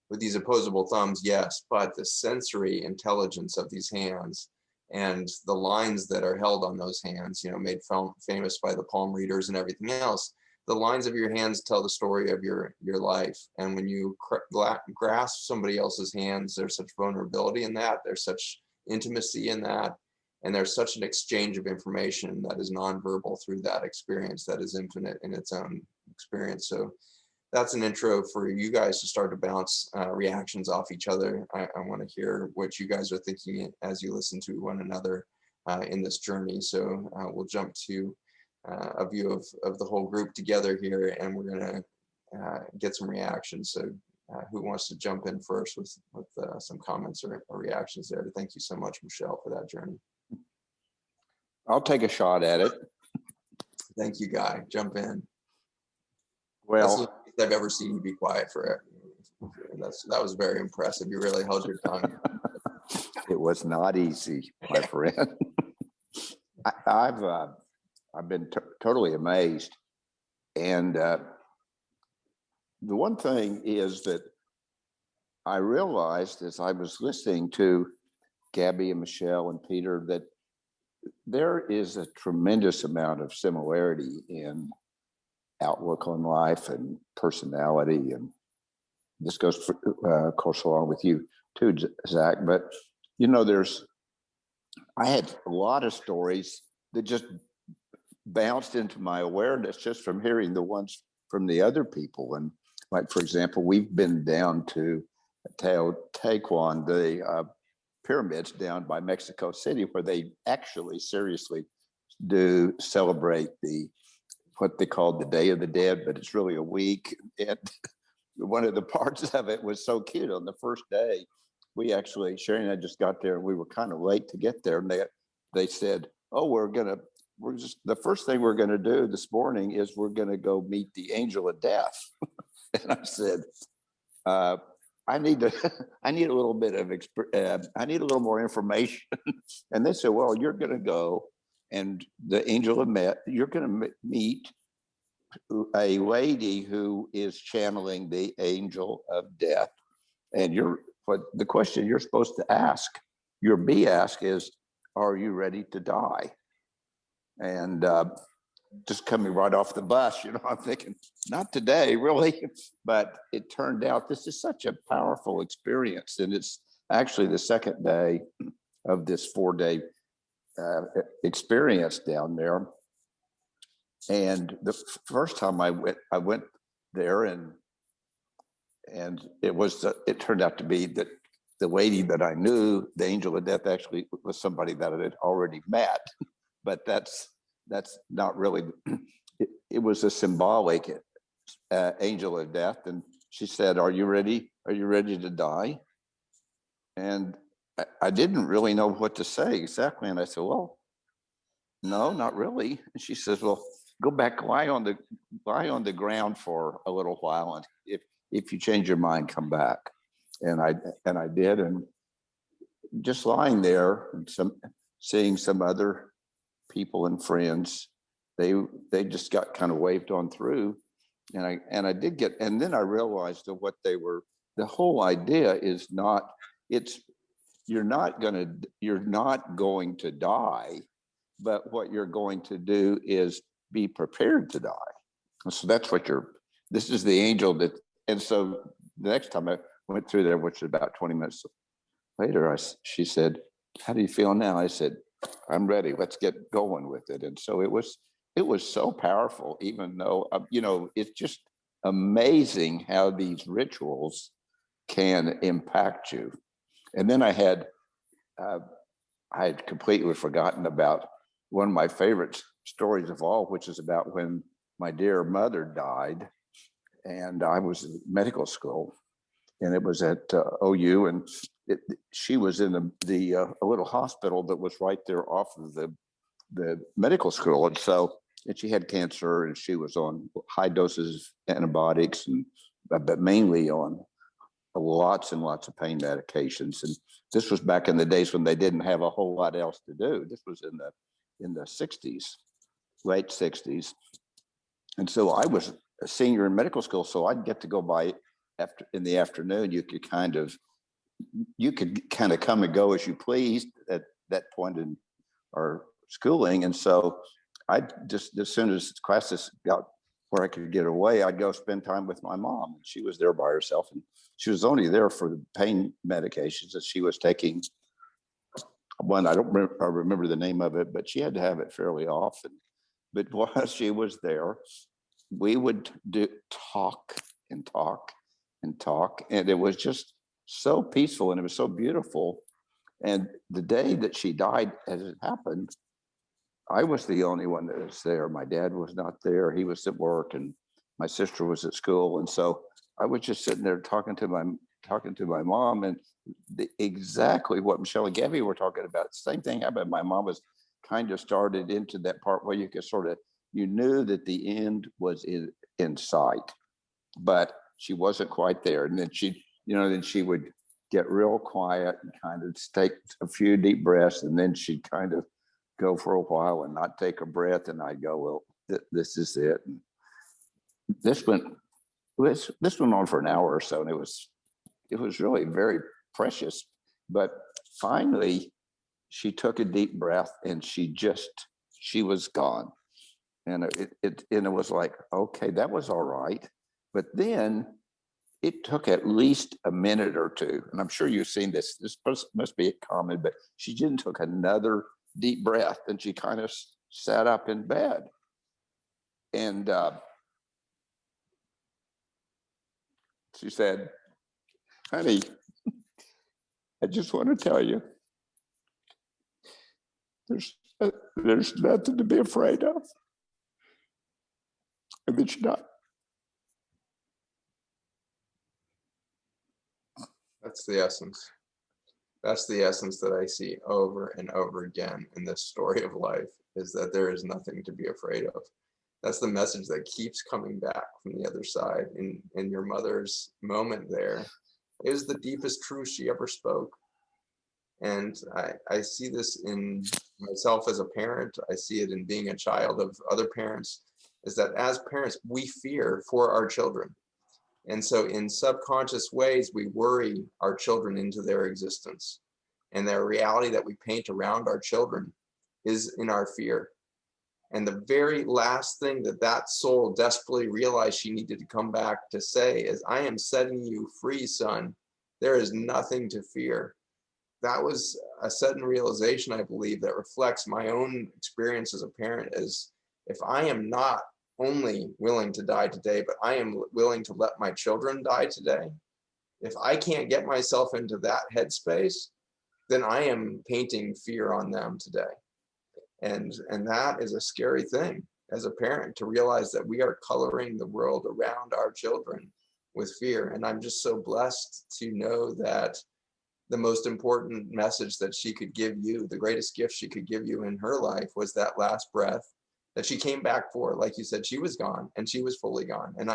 with these opposable thumbs, yes, but the sensory intelligence of these hands and the lines that are held on those hands, made famous by the palm readers and everything else. The lines of your hands tell the story of your life. And when you grasp somebody else's hands, there's such vulnerability in that. There's such intimacy in that. And there's such an exchange of information that is nonverbal through that experience that is infinite in its own experience. So that's an intro for you guys to start to bounce reactions off each other. I want to hear what you guys are thinking as you listen to one another in this journey. So we'll jump to a view of the whole group together here, and we're going to get some reactions. So who wants to jump in first with some comments or reactions there? Thank you so much, Michelle, for that journey. I'll take a shot at it. Thank you, Guy. Jump in. Well, I've ever seen you be quiet for it. That was very impressive. You really held your tongue. it was not easy, my friend. I've been totally amazed, and the one thing is that I realized as I was listening to Gabby and Michelle and Peter that there is a tremendous amount of similarity in outlook on life and personality, and this goes of course along with you too, Zach. But I had a lot of stories that just bounced into my awareness just from hearing the ones from the other people. And like, for example, we've been down to Teotihuacan, the pyramids down by Mexico City, where they actually seriously do celebrate what they call the Day of the Dead, but it's really a week. And one of the parts of it was so cute. On the first day, we actually, Sherry and I just got there, and we were kind of late to get there. And they said, "Oh, the first thing we're gonna do this morning is we're gonna go meet the angel of death." And I said, I need a little bit of I need a little more information. And they said, "Well, you're going to go, and the angel of you're going to meet a lady who is channeling the angel of death, and the question you're supposed to ask, be asked is, are you ready to die?" And just coming right off the bus, I'm thinking, not today, really. But it turned out this is such a powerful experience. And it's actually the second day of this 4-day experience down there. And the first time I went there, and it turned out to be that the lady that I knew, the angel of death, actually was somebody that I had already met. But that's not really, it was a symbolic angel of death. And she said, are you ready to die? And I didn't really know what to say exactly. And I said, well, no, not really. And she says, well, go back, lie on the ground for a little while. And if you change your mind, come back. And I did. And just lying there and seeing some other people and friends, they just got kind of waved on through, and I did get, and then I realized that what they were, the whole idea is not, you're not going to die, but what you're going to do is be prepared to die. So that's what this is the angel that, and so the next time I went through there, which was about 20 minutes later, she said, "How do you feel now?" I said, "I'm ready. Let's get going with it." And so it was so powerful, even though, it's just amazing how these rituals can impact you. And then I had completely forgotten about one of my favorite stories of all, which is about when my dear mother died, and I was in medical school, and it was at OU, and she was in a little hospital that was right there off of the medical school. And she had cancer, and she was on high doses of antibiotics, but mainly on lots and lots of pain medications. And this was back in the days when they didn't have a whole lot else to do. This was in the 60s, late 60s. And so I was a senior in medical school, so I'd get to go by in the afternoon. You could kind of come and go as you pleased at that point in our schooling. And so I just, as soon as classes got where I could get away, I'd go spend time with my mom. She was there by herself, and she was only there for the pain medications that she was taking. One, I remember the name of it, but she had to have it fairly often. But while she was there, we would talk and talk and talk. And it was just so peaceful, and it was so beautiful. And the day that she died, as it happened, I was the only one that was there. My dad was not there. He was at work, and my sister was at school. And so I was just sitting there talking to my mom, and exactly what Michelle and Gabby were talking about. Same thing happened. My mom was kind of started into that part where you could you knew that the end was in sight, but she wasn't quite there. And then she would get real quiet and kind of take a few deep breaths, and then she'd kind of go for a while and not take a breath. And I'd go, well, this is it. And this went on for an hour or so, and it was really very precious. But finally, she took a deep breath, and she was gone. And it was like, okay, that was all right. But then it took at least a minute or two. And I'm sure you've seen this. This must be common, but she then took another deep breath, and she kind of sat up in bed. And she said, honey, I just want to tell you, there's nothing to be afraid of. And then she died. That's the essence. That's the essence that I see over and over again in this story of life, is that there is nothing to be afraid of. That's the message that keeps coming back from the other side. In your mother's moment there, it was the deepest truth she ever spoke. And I see this in myself as a parent. I see it in being a child of other parents, is that as parents, we fear for our children. And so in subconscious ways, we worry our children into their existence. And the reality that we paint around our children is in our fear. And the very last thing that soul desperately realized she needed to come back to say is, I am setting you free, son. There is nothing to fear. That was a sudden realization, I believe, that reflects my own experience as a parent, is if I am not only willing to die today, but I am willing to let my children die today, if I can't get myself into that headspace, then I am painting fear on them today. And that is a scary thing as a parent, to realize that we are coloring the world around our children with fear. And I'm just so blessed to know that the most important message that she could give you, the greatest gift she could give you in her life, was that last breath that she came back for. Like you said, she was gone, and she was fully gone. And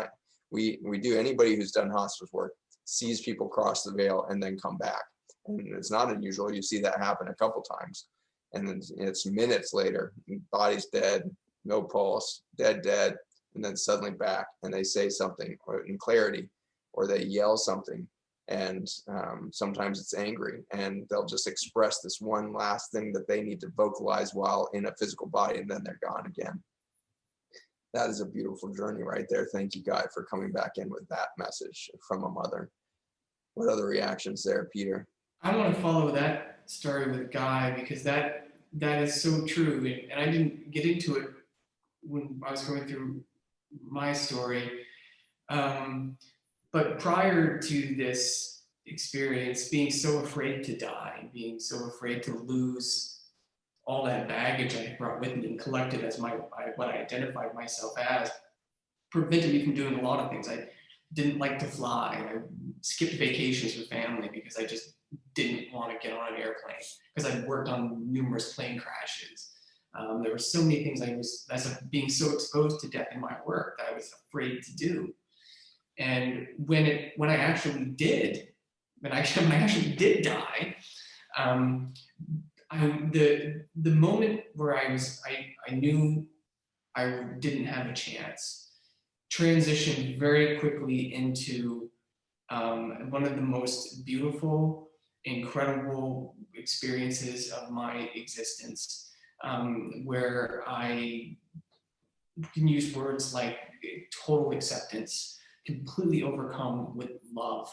we do, anybody who's done hospice work sees people cross the veil and then come back. And it's not unusual. You see that happen a couple times. And then it's minutes later, body's dead, no pulse, dead. And then suddenly back, and they say something in clarity, or they yell something. And sometimes it's angry, and they'll just express this one last thing that they need to vocalize while in a physical body, and then they're gone again. That is a beautiful journey right there. Thank you, Guy, for coming back in with that message from a mother. What other reactions there, Peter? I want to follow that story with Guy, because that is so true. And I didn't get into it when I was going through my story. But prior to this experience, being so afraid to die, being so afraid to lose all that baggage I had brought with me and collected as what I identified myself as, prevented me from doing a lot of things. I didn't like to fly. I skipped vacations with family because I just didn't want to get on an airplane, because I'd worked on numerous plane crashes. There were so many things being so exposed to death in my work that I was afraid to do. And when I actually did die, the moment where I knew I didn't have a chance, transitioned very quickly into one of the most beautiful, incredible experiences of my existence, where I can use words like total acceptance, completely overcome with love.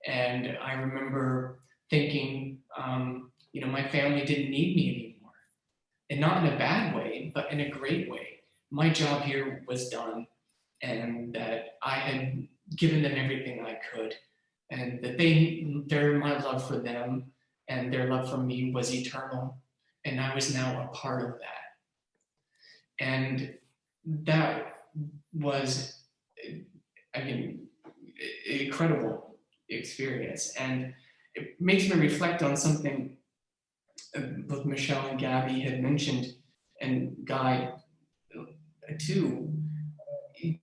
And I remember thinking, my family didn't need me anymore. And not in a bad way, but in a great way. My job here was done, and that I had given them everything I could, and that my love for them and their love for me was eternal, and I was now a part of that. And that was, incredible experience. And it makes me reflect on something both Michelle and Gabby had mentioned, and Guy too,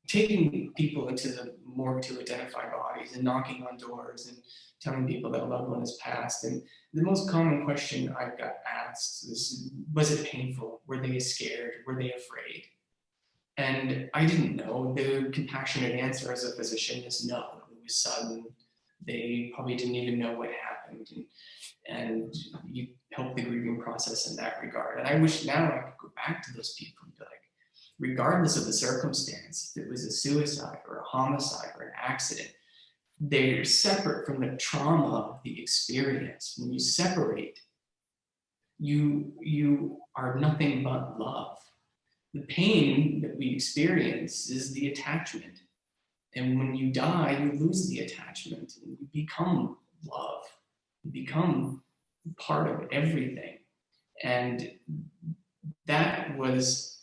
taking people into the morgue to identify bodies and knocking on doors and telling people that a loved one has passed. And the most common question I got asked was it painful? Were they scared? Were they afraid? And I didn't know. The compassionate answer as a physician is no. It was sudden. They probably didn't even know what happened. And you help the grieving process in that regard. And I wish now I could go back to those people and be like, regardless of the circumstance, if it was a suicide or a homicide or an accident, they're separate from the trauma of the experience. When you separate, you are nothing but love. The pain that we experience is the attachment. And when you die, you lose the attachment and you become love. You become part of everything. And that was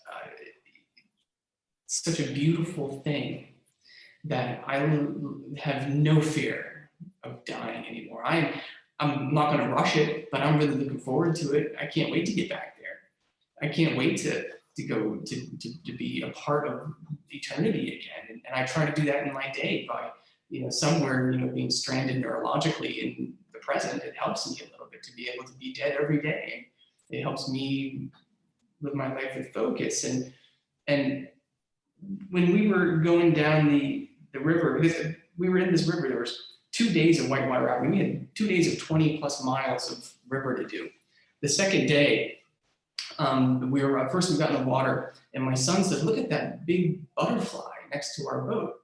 such a beautiful thing that I have no fear of dying anymore. I'm not going to rush it, but I'm really looking forward to it. I can't wait to get back there. I can't wait to go to be a part of eternity again. And I try to do that in my day by, somewhere, being stranded neurologically in the present. It helps me a little bit to be able to be dead every day. It helps me live my life with focus. And when we were going down the river, we were in this river, there was 2 days of whitewater rafting. We had 2 days of 20 plus miles of river to do. The second day, we got in the water, and my son said, "Look at that big butterfly next to our boat."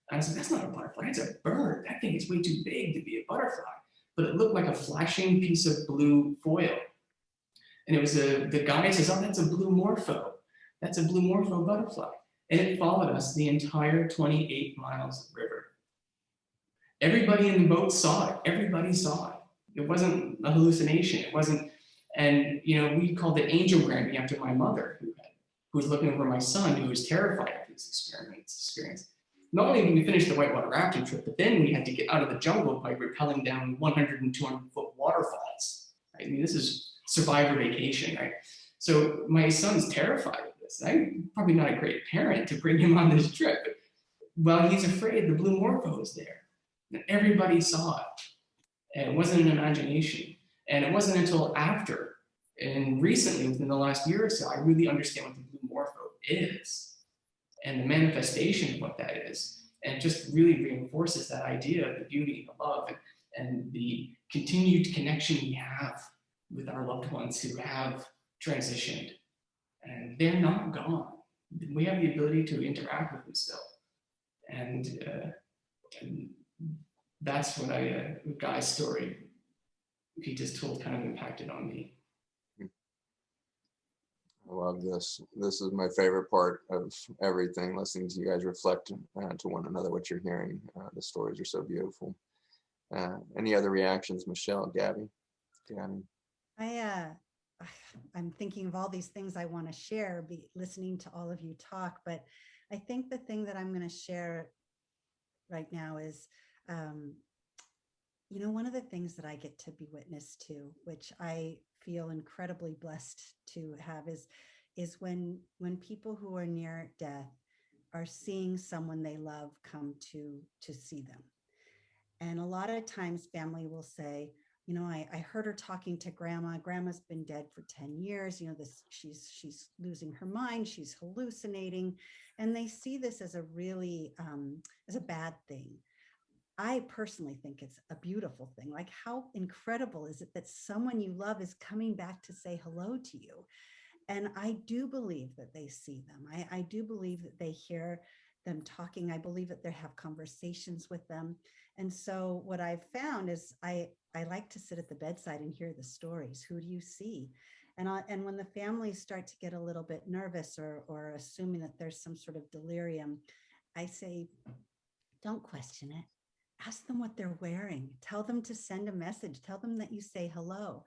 And I said, "That's not a butterfly, it's a bird. That thing is way too big to be a butterfly." But it looked like a flashing piece of blue foil. And it was the guy says, "Oh, that's a blue morpho. That's a blue morpho butterfly." And it followed us the entire 28 miles of river. Everybody in the boat saw it. Everybody saw it. It wasn't a hallucination. It wasn't. And we called it angel Granny after my mother, who was looking over my son, who was terrified of this experience. Not only did we finish the whitewater rafting trip, but then we had to get out of the jungle by rappelling down 100 and 200 foot waterfalls. Right? I mean, this is survivor vacation, right? So my son's terrified of this. I'm probably not a great parent to bring him on this trip, but while he's afraid, the blue morpho is there. And everybody saw it. And it wasn't an imagination. And it wasn't until after, and recently, within the last year or so, I really understand what the blue morpho is and the manifestation of what that is. And it just really reinforces that idea of the beauty and the love and the continued connection we have with our loved ones who have transitioned. And they're not gone. We have the ability to interact with them still. And that's what Guy's story he just told kind of impacted on me. I love this. This is my favorite part of everything, listening to you guys reflect to one another what you're hearing. The stories are so beautiful. Any other reactions, Michelle, Gabby? I'm thinking of all these things I want to share, listening to all of you talk, but I think the thing that I'm going to share right now is one of the things that I get to be witness to, which I feel incredibly blessed to have, is when people who are near death are seeing someone they love come to see them. And a lot of times family will say, I heard her talking to grandma. Grandma's been dead for 10 years. She's losing her mind. She's hallucinating. And they see this as a really, as a bad thing. I personally think it's a beautiful thing. Like, how incredible is it that someone you love is coming back to say hello to you? And I do believe that they see them. I do believe that they hear them talking. I believe that they have conversations with them. And so what I've found is I like to sit at the bedside and hear the stories. Who do you see? And when the families start to get a little bit nervous or assuming that there's some sort of delirium, I say, don't question it. Ask them what they're wearing. Tell them to send a message. Tell them that you say hello.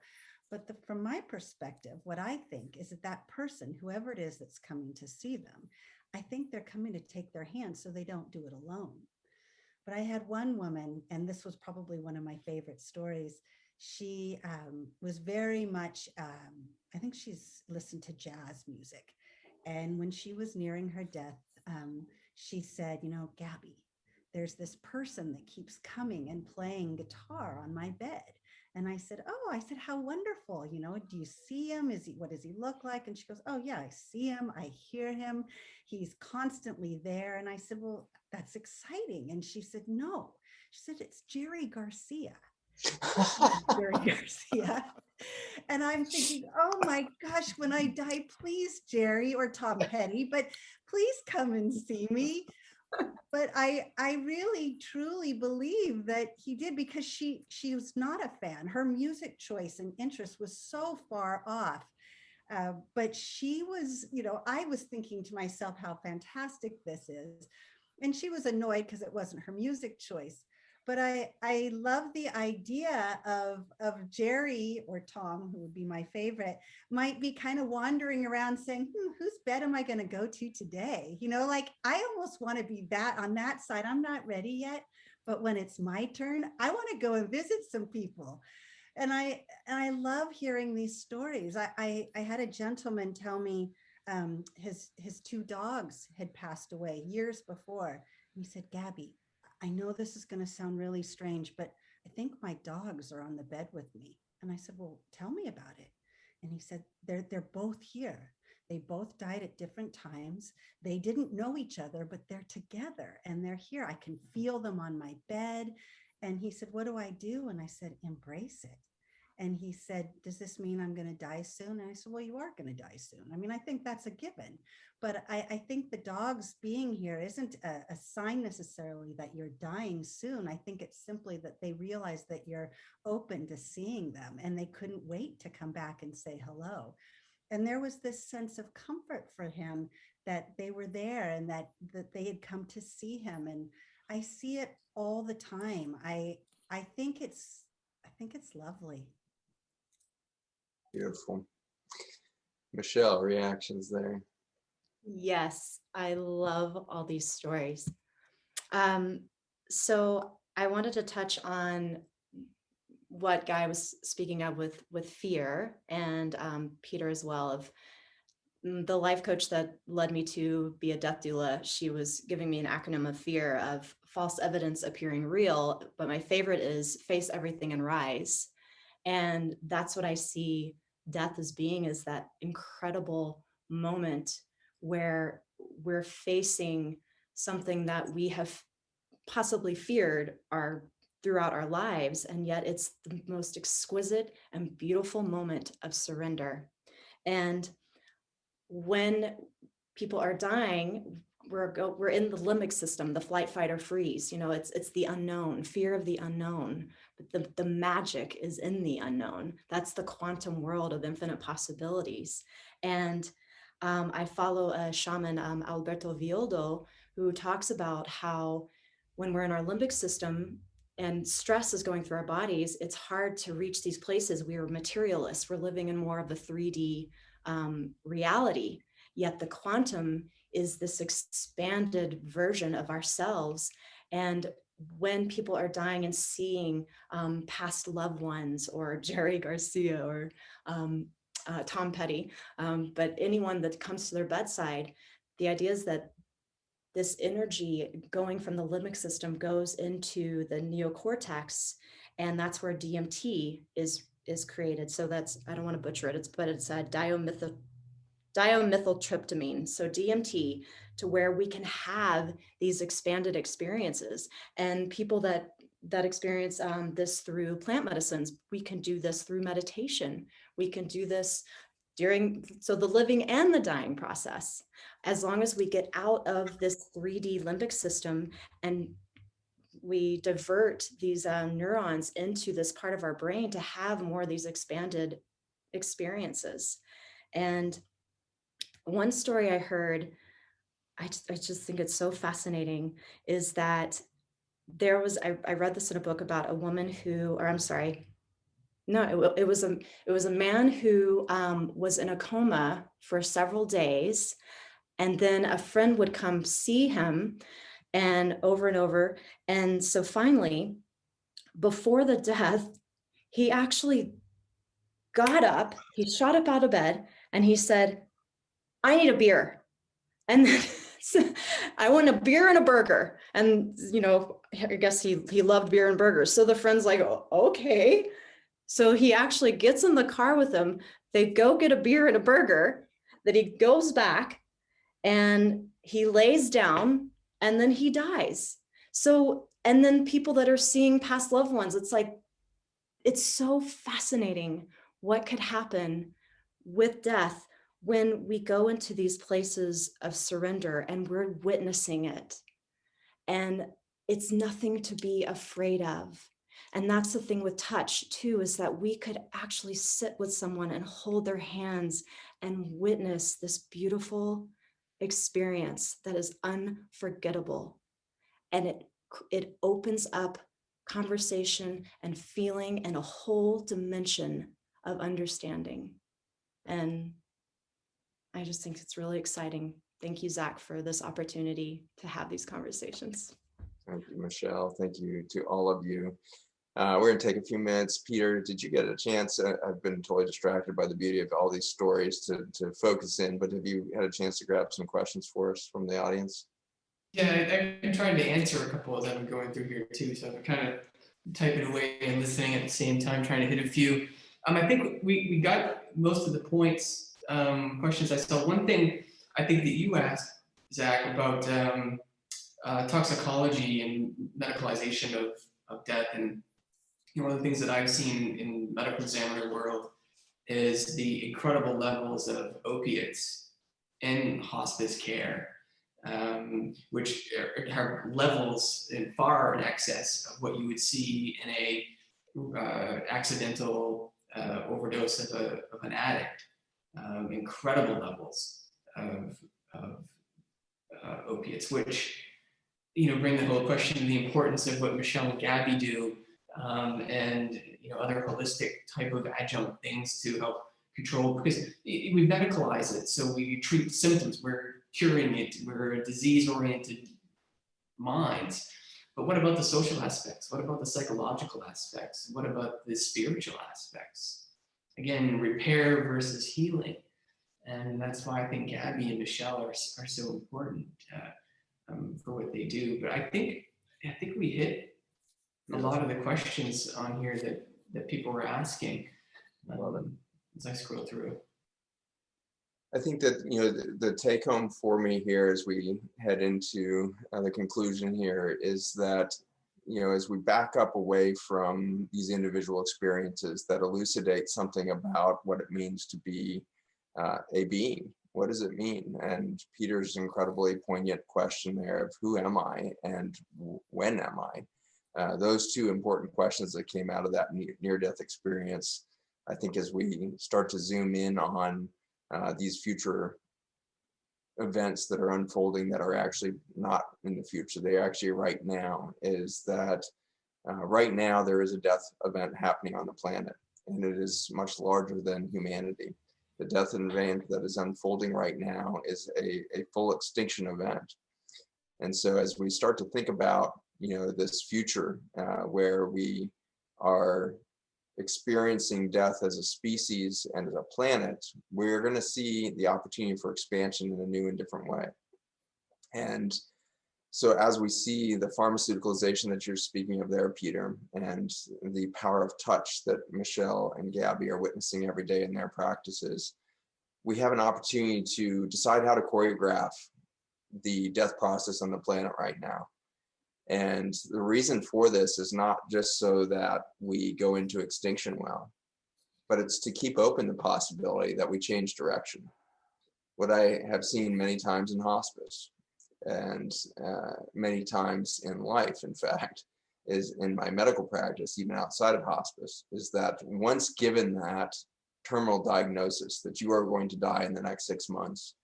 But from my perspective, what I think is that person, whoever it is that's coming to see them, I think they're coming to take their hand so they don't do it alone. But I had one woman, and this was probably one of my favorite stories. She was very much, I think she's listened to jazz music. And when she was nearing her death, she said, Gabby, there's this person that keeps coming and playing guitar on my bed. And I said, how wonderful, do you see him? What does he look like? And she goes, oh yeah, I see him. I hear him. He's constantly there. And I said, well, that's exciting. And she said, no, she said, it's Jerry Garcia. Jerry Garcia. And I'm thinking, oh my gosh, when I die, please, Jerry or Tom Petty, but please come and see me. But I really truly believe that he did, because she was not a fan. Her music choice and interest was so far off. But she was, I was thinking to myself how fantastic this is. And she was annoyed because it wasn't her music choice. But I love the idea of Jerry or Tom, who would be my favorite, might be kind of wandering around saying, whose bed am I going to go to today? Like, I almost want to be that on that side. I'm not ready yet, but when it's my turn, I want to go and visit some people. And I love hearing these stories. I had a gentleman tell me his two dogs had passed away years before. And he said, Gabby, I know this is going to sound really strange, but I think my dogs are on the bed with me. And I said, well, tell me about it. And he said, they're both here. They both died at different times. They didn't know each other, but they're together and they're here. I can feel them on my bed. And he said, what do I do? And I said, embrace it. And he said, does this mean I'm going to die soon? And I said, well, you are going to die soon. I mean, I think that's a given. But I think the dogs being here isn't a sign necessarily that you're dying soon. I think it's simply that they realize that you're open to seeing them and they couldn't wait to come back and say hello. And there was this sense of comfort for him that they were there and that they had come to see him. And I see it all the time. I think it's lovely. Beautiful. Michelle, reactions there? Yes, I love all these stories. So I wanted to touch on what Guy was speaking of with fear, and Peter as well, of the life coach that led me to be a death doula. She was giving me an acronym of fear, of false evidence appearing real, but my favorite is face everything and rise. And that's what I see death as being, is that incredible moment where we're facing something that we have possibly feared throughout our lives. And yet it's the most exquisite and beautiful moment of surrender. And when people are dying, we're in the limbic system, the flight, fight, or freeze. It's the unknown, fear of the unknown. But the magic is in the unknown. That's the quantum world of infinite possibilities. And I follow a shaman, Alberto Violdo, who talks about how when we're in our limbic system and stress is going through our bodies, it's hard to reach these places. We are materialists. We're living in more of a 3D reality. Yet the quantum is this expanded version of ourselves. And when people are dying and seeing past loved ones, or Jerry Garcia, or Tom Petty, but anyone that comes to their bedside, the idea is that this energy going from the limbic system goes into the neocortex, and that's where DMT is created. So that's, I don't want to butcher it, but it's a dimethyltryptamine, so DMT, to where we can have these expanded experiences. And people that experience this through plant medicines, we can do this through meditation. We can do this so the living and the dying process, as long as we get out of this 3D limbic system and we divert these neurons into this part of our brain to have more of these expanded experiences. And one story I heard, I just think it's so fascinating, is that there was, I read this in a book about a woman who, or I'm sorry, no, it was a man who was in a coma for several days, and then a friend would come see him, and over, and so finally, before the death, he actually got up, he shot up out of bed, and he said, "I need a beer," and then I want a beer and a burger, and I guess he loved beer and burgers. So the friend's like, "Oh, okay." So he actually gets in the car with him. They go get a beer and a burger. Then he goes back and he lays down, and then he dies. So, and then people that are seeing past loved ones, it's like, it's so fascinating what could happen with death when we go into these places of surrender and we're witnessing it. And it's nothing to be afraid of. And that's the thing with touch too, is that we could actually sit with someone and hold their hands and witness this beautiful experience that is unforgettable. And it opens up conversation and feeling and a whole dimension of understanding. And I just think it's really exciting. Thank you, Zach, for this opportunity to have these conversations. Thank you, Michelle. Thank you to all of you. We're going to take a few minutes. Peter, did you get a chance? I've been totally distracted by the beauty of all these stories to focus in, but have you had a chance to grab some questions for us from the audience? Yeah, I've been trying to answer a couple as I've been going through here too. So I'm kind of typing away and listening at the same time, trying to hit a few. I think we got most of the points, questions I saw. One thing I think that you asked, Zach, about toxicology and medicalization of death. And one of the things that I've seen in medical examiner world is the incredible levels of opiates in hospice care, which are levels far in excess of what you would see in a accidental overdose of an addict. Incredible levels of opiates, which bring the whole question to the importance of what Michelle and Gabby do, and other holistic type of adjunct things to help control, because we medicalize it, so we treat symptoms, we're curing it, we're disease-oriented minds. But what about the social aspects? What about the psychological aspects? What about the spiritual aspects? Again, repair versus healing. And that's why I think Gabby and Michelle are so important for what they do. But I think we hit a lot of the questions on here that people were asking as I scroll through. I think that the take home for me here as we head into the conclusion here is that as we back up away from these individual experiences that elucidate something about what it means to be a being. What does it mean? And Peter's incredibly poignant question there of who am I and when am I? Those two important questions that came out of that near-death experience, I think as we start to zoom in on these future events that are unfolding that are actually not in the future, they're actually right now, is that right now there is a death event happening on the planet, and it is much larger than humanity. The death event that is unfolding right now is a full extinction event. And so as we start to think about this future where we are experiencing death as a species and as a planet, we're going to see the opportunity for expansion in a new and different way. And So as we see the pharmaceuticalization that you're speaking of there, Peter, and the power of touch that Michelle and Gabby are witnessing every day in their practices, we have an opportunity to decide how to choreograph the death process on the planet right now. And the reason for this is not just so that we go into extinction well, but it's to keep open the possibility that we change direction. What I have seen many times in hospice, and many times in life, in fact, is in my medical practice, even outside of hospice, is that once given that terminal diagnosis that you are going to die in the next 6 months,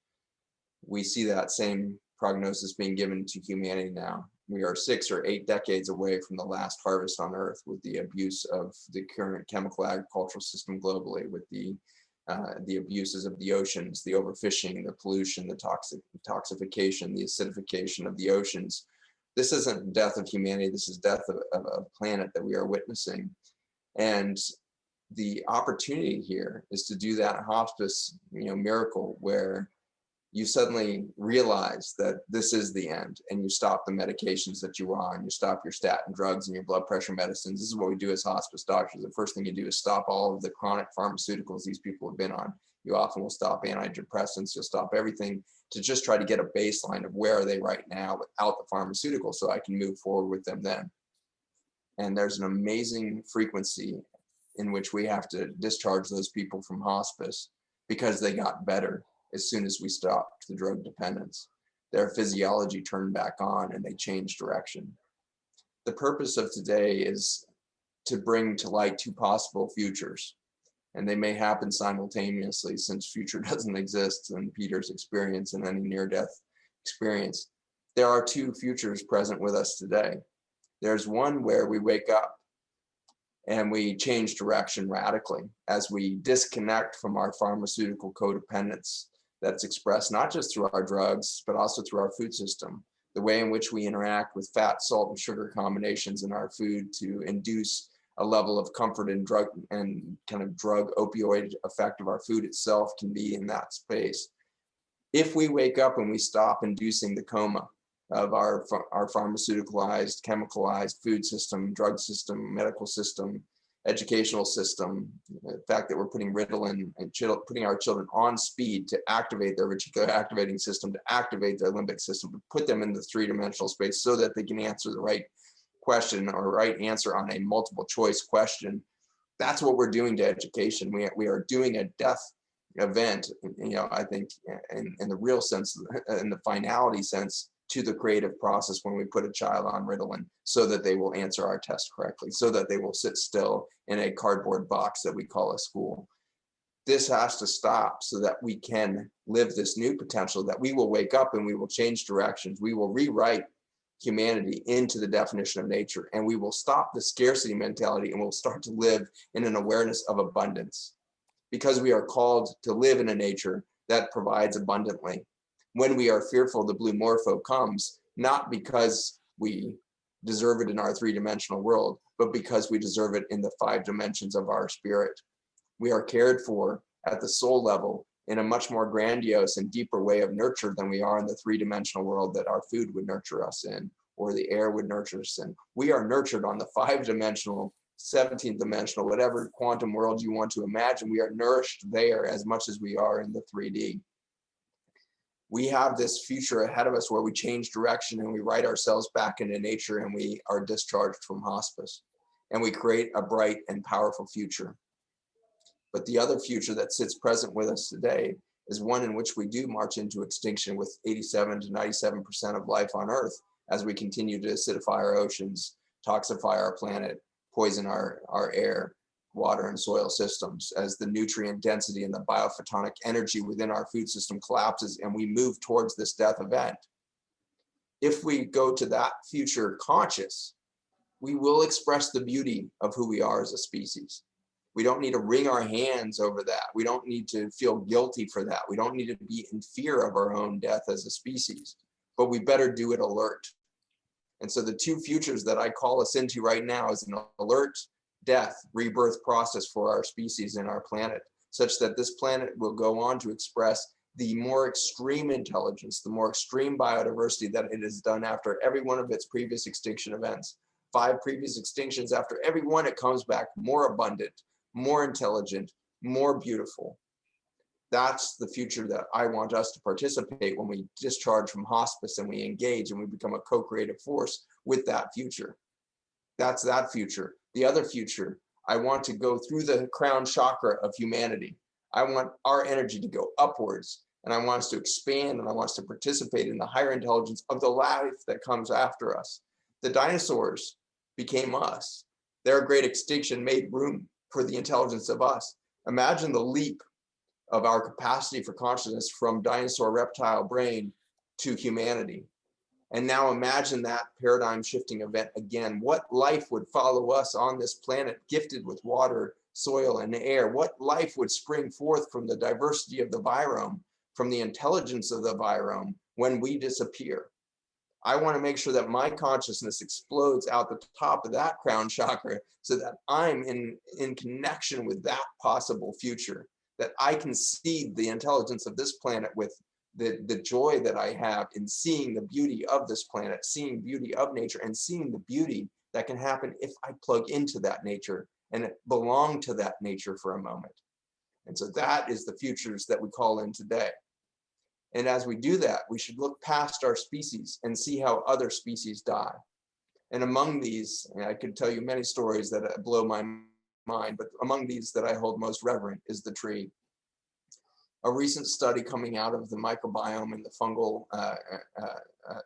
we see that same prognosis being given to humanity now. We are 6 or 8 decades away from the last harvest on Earth with the abuse of the current chemical agricultural system globally, with the abuses of the oceans, the overfishing, the pollution, the toxification, the acidification of the oceans. This isn't death of humanity. This is death of a planet that we are witnessing. And the opportunity here is to do that hospice, miracle where you suddenly realize that this is the end, and you stop the medications that you were on, you stop your statin drugs and your blood pressure medicines. This is what we do as hospice doctors. The first thing you do is stop all of the chronic pharmaceuticals these people have been on. You often will stop antidepressants, you'll stop everything to just try to get a baseline of where are they right now without the pharmaceutical, so I can move forward with them then. And there's an amazing frequency in which we have to discharge those people from hospice because they got better as soon as we stopped the drug dependence. Their physiology turned back on and they changed direction. The purpose of today is to bring to light 2 possible futures, and they may happen simultaneously since future doesn't exist in Peter's experience and any near-death experience. There are 2 futures present with us today. There's one where we wake up and we change direction radically as we disconnect from our pharmaceutical codependence that's expressed not just through our drugs, but also through our food system, the way in which we interact with fat, salt, and sugar combinations in our food to induce a level of comfort and drug opioid effect of our food itself can be in that space. If we wake up and we stop inducing the coma of our pharmaceuticalized, chemicalized food system, drug system, medical system, educational system, the fact that we're putting Ritalin and putting our children on speed to activate their reticular activating system, to activate their limbic system, to put them in the 3-dimensional space so that they can answer the right question or right answer on a multiple choice question. That's what we're doing to education. We are doing a death event, I think in the real sense, in the finality sense, to the creative process when we put a child on Ritalin so that they will answer our test correctly, so that they will sit still in a cardboard box that we call a school. This has to stop so that we can live this new potential, that we will wake up and we will change directions. We will rewrite humanity into the definition of nature, and we will stop the scarcity mentality and we'll start to live in an awareness of abundance, because we are called to live in a nature that provides abundantly. When we are fearful, the blue morpho comes, not because we deserve it in our 3-dimensional world, but because we deserve it in the 5 dimensions of our spirit. We are cared for at the soul level in a much more grandiose and deeper way of nurture than we are in the 3-dimensional world that our food would nurture us in, or the air would nurture us in. We are nurtured on the 5-dimensional, 17th dimensional, whatever quantum world you want to imagine. We are nourished there as much as we are in the 3D. We have this future ahead of us where we change direction and we write ourselves back into nature, and we are discharged from hospice, and we create a bright and powerful future. But the other future that sits present with us today is one in which we do march into extinction with 87 to 97% of life on Earth as we continue to acidify our oceans, toxify our planet, poison our air, water, and soil systems, as the nutrient density and the biophotonic energy within our food system collapses and we move towards this death event. If we go to that future conscious, we will express the beauty of who we are as a species. We don't need to wring our hands over that. We don't need to feel guilty for that. We don't need to be in fear of our own death as a species, but we better do it alert. And so the 2 futures that I call us into right now is an alert death, rebirth process for our species and our planet, such that this planet will go on to express the more extreme intelligence, the more extreme biodiversity that it has done after every one of its previous extinction events. 5 previous extinctions, after every one, it comes back more abundant, more intelligent, more beautiful. That's the future that I want us to participate when we discharge from hospice and we engage and we become a co-creative force with that future. That's that future. The other future, I want to go through the crown chakra of humanity. I want our energy to go upwards, and I want us to expand, and I want us to participate in the higher intelligence of the life that comes after us. The dinosaurs became us. Their great extinction made room for the intelligence of us. Imagine the leap of our capacity for consciousness from dinosaur reptile brain to humanity. And now imagine that paradigm shifting event again. What life would follow us on this planet, gifted with water, soil, and air? What life would spring forth from the diversity of the virome, from the intelligence of the virome when we disappear? I want to make sure that my consciousness explodes out the top of that crown chakra so that I'm in connection with that possible future, that I can see the intelligence of this planet with the joy that I have in seeing the beauty of this planet, seeing beauty of nature, and seeing the beauty that can happen if I plug into that nature and belong to that nature for a moment. And so that is the futures that we call in today. And as we do that, we should look past our species and see how other species die. And among these, I could tell you many stories that blow my mind, but among these that I hold most reverent is the tree. A recent study coming out of the microbiome and the fungal,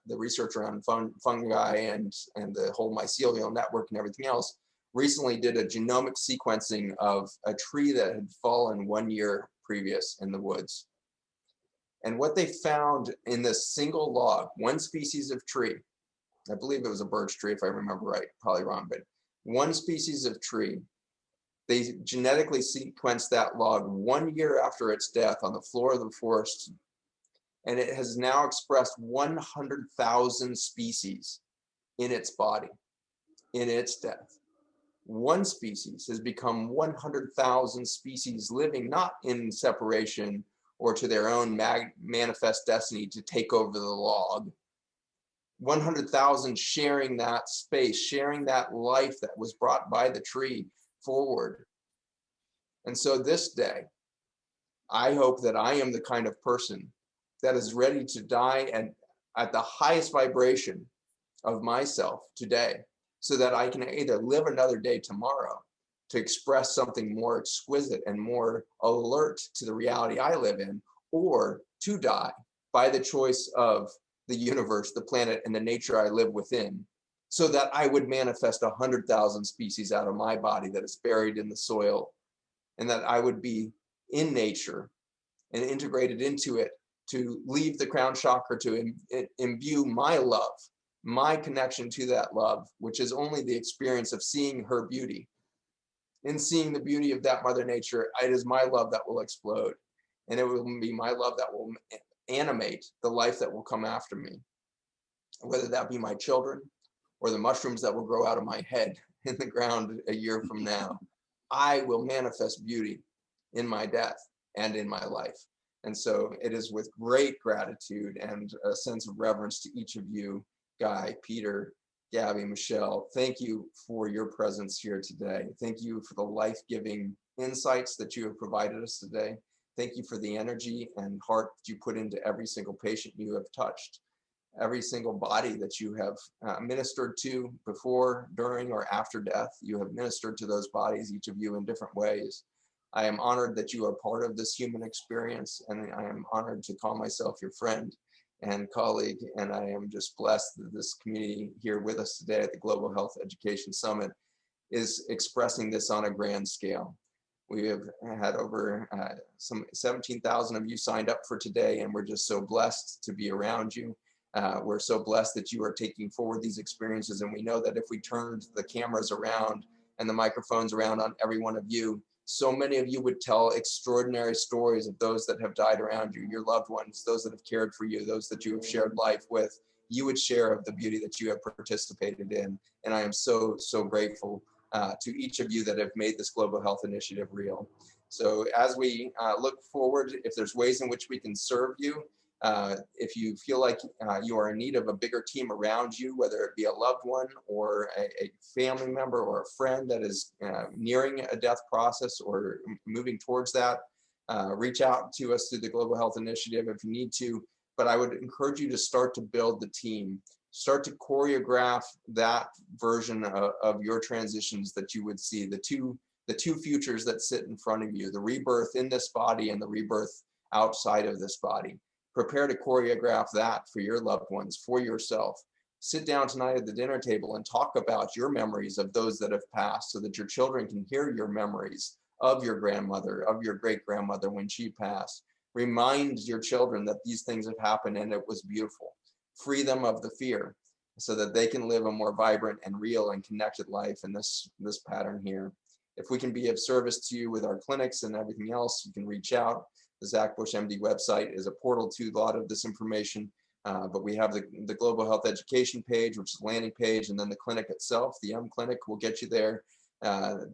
the research around fungi and the whole mycelial network and everything else, recently did a genomic sequencing of a tree that had fallen 1 year previous in the woods. And what they found in this single log, one species of tree, I believe it was a birch tree if I remember right, probably wrong, but one species of tree, they genetically sequenced that log 1 year after its death on the floor of the forest, and it has now expressed 100,000 species in its body, in its death. One species has become 100,000 species living not in separation or to their own manifest destiny to take over the log. 100,000 sharing that space, sharing that life that was brought by the tree forward. And so this day, I hope that I am the kind of person that is ready to die at the highest vibration of myself today, so that I can either live another day tomorrow to express something more exquisite and more alert to the reality I live in, or to die by the choice of the universe, the planet, and the nature I live within, so that I would manifest 100,000 species out of my body that is buried in the soil, and that I would be in nature and integrated into it to leave the crown chakra to imbue my love, my connection to that love, which is only the experience of seeing her beauty. In seeing the beauty of that Mother Nature, it is my love that will explode. And it will be my love that will animate the life that will come after me, whether that be my children or the mushrooms that will grow out of my head in the ground a year from now. I will manifest beauty in my death and in my life. And so it is with great gratitude and a sense of reverence to each of you, Guy, Peter, Gabby, Michelle. Thank you for your presence here today. Thank you for the life-giving insights that you have provided us today. Thank you for the energy and heart that you put into every single patient you have touched, every single body that you have ministered to before, during, or after death. You have ministered to those bodies, each of you in different ways. I am honored that you are part of this human experience, and I am honored to call myself your friend and colleague, and I am just blessed that this community here with us today at the Global Health Education Summit is expressing this on a grand scale. We have had over some 17,000 of you signed up for today, and we're just so blessed to be around you. We're so blessed that you are taking forward these experiences, and we know that if we turned the cameras around and the microphones around on every one of you, so many of you would tell extraordinary stories of those that have died around you, your loved ones, those that have cared for you, those that you have shared life with. You would share of the beauty that you have participated in. And I am so, so grateful to each of you that have made this Global Health Initiative real. So as we look forward, if there's ways in which we can serve you, if you feel like you are in need of a bigger team around you, whether it be a loved one or a family member or a friend that is nearing a death process or moving towards that, reach out to us through the Global Health Initiative if you need to. But I would encourage you to start to build the team, start to choreograph that version of your transitions that you would see, the two futures that sit in front of you, the rebirth in this body and the rebirth outside of this body. Prepare to choreograph that for your loved ones, for yourself. Sit down tonight at the dinner table and talk about your memories of those that have passed so that your children can hear your memories of your grandmother, of your great-grandmother when she passed. Remind your children that these things have happened and it was beautiful. Free them of the fear so that they can live a more vibrant and real and connected life in this pattern here. If we can be of service to you with our clinics and everything else, you can reach out. The Zach Bush MD website is a portal to a lot of this information, but we have the Global Health Education page, which is a landing page, and then the clinic itself, the M Clinic, will get you there. The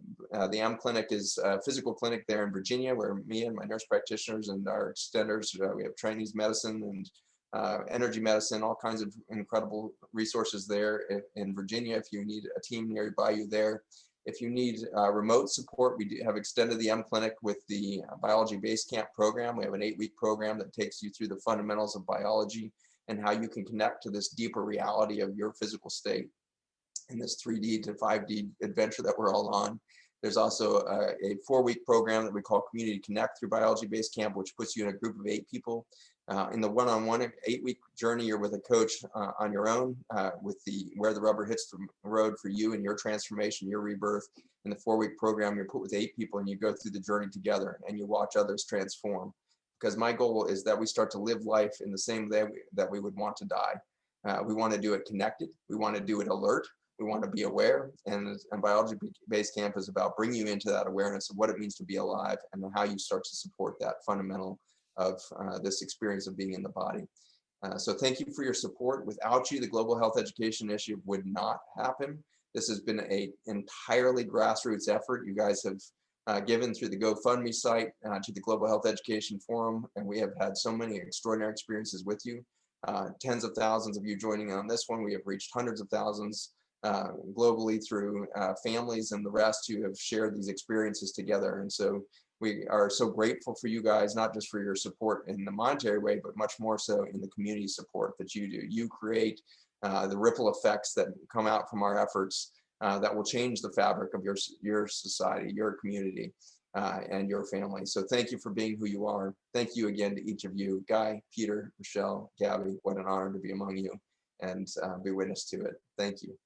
M Clinic is a physical clinic there in Virginia, where me and my nurse practitioners and our extenders, we have Chinese medicine and energy medicine, all kinds of incredible resources there in Virginia if you need a team nearby you there. If you need remote support, we do have extended the M Clinic with the Biology Base Camp program. We have an 8-week program that takes you through the fundamentals of biology and how you can connect to this deeper reality of your physical state in this 3D to 5D adventure that we're all on. There's also a 4-week program that we call Community Connect through Biology Base Camp, which puts you in a group of 8 people. In the one-on-one 8-week journey, you're with a coach on your own, with where the rubber hits the road for you and your transformation, your rebirth. In the 4-week program, you're put with 8 people and you go through the journey together and you watch others transform. Because my goal is that we start to live life in the same way that we would want to die. We want to do it connected. We want to do it alert. We want to be aware. And Biology Base Camp is about bringing you into that awareness of what it means to be alive and how you start to support that fundamental of this experience of being in the body. So thank you for your support. Without you, the Global Health Education Initiative would not happen. This has been an entirely grassroots effort. You guys have given through the GoFundMe site to the Global Health Education Forum, and we have had so many extraordinary experiences with you. Tens of thousands of you joining on this one. We have reached hundreds of thousands globally through families and the rest who have shared these experiences together. And so we are so grateful for you guys, not just for your support in the monetary way, but much more so in the community support that you do. You create the ripple effects that come out from our efforts that will change the fabric of your society, your community, and your family. So thank you for being who you are. Thank you again to each of you. Guy, Peter, Michelle, Gabby, what an honor to be among you and be witness to it. Thank you.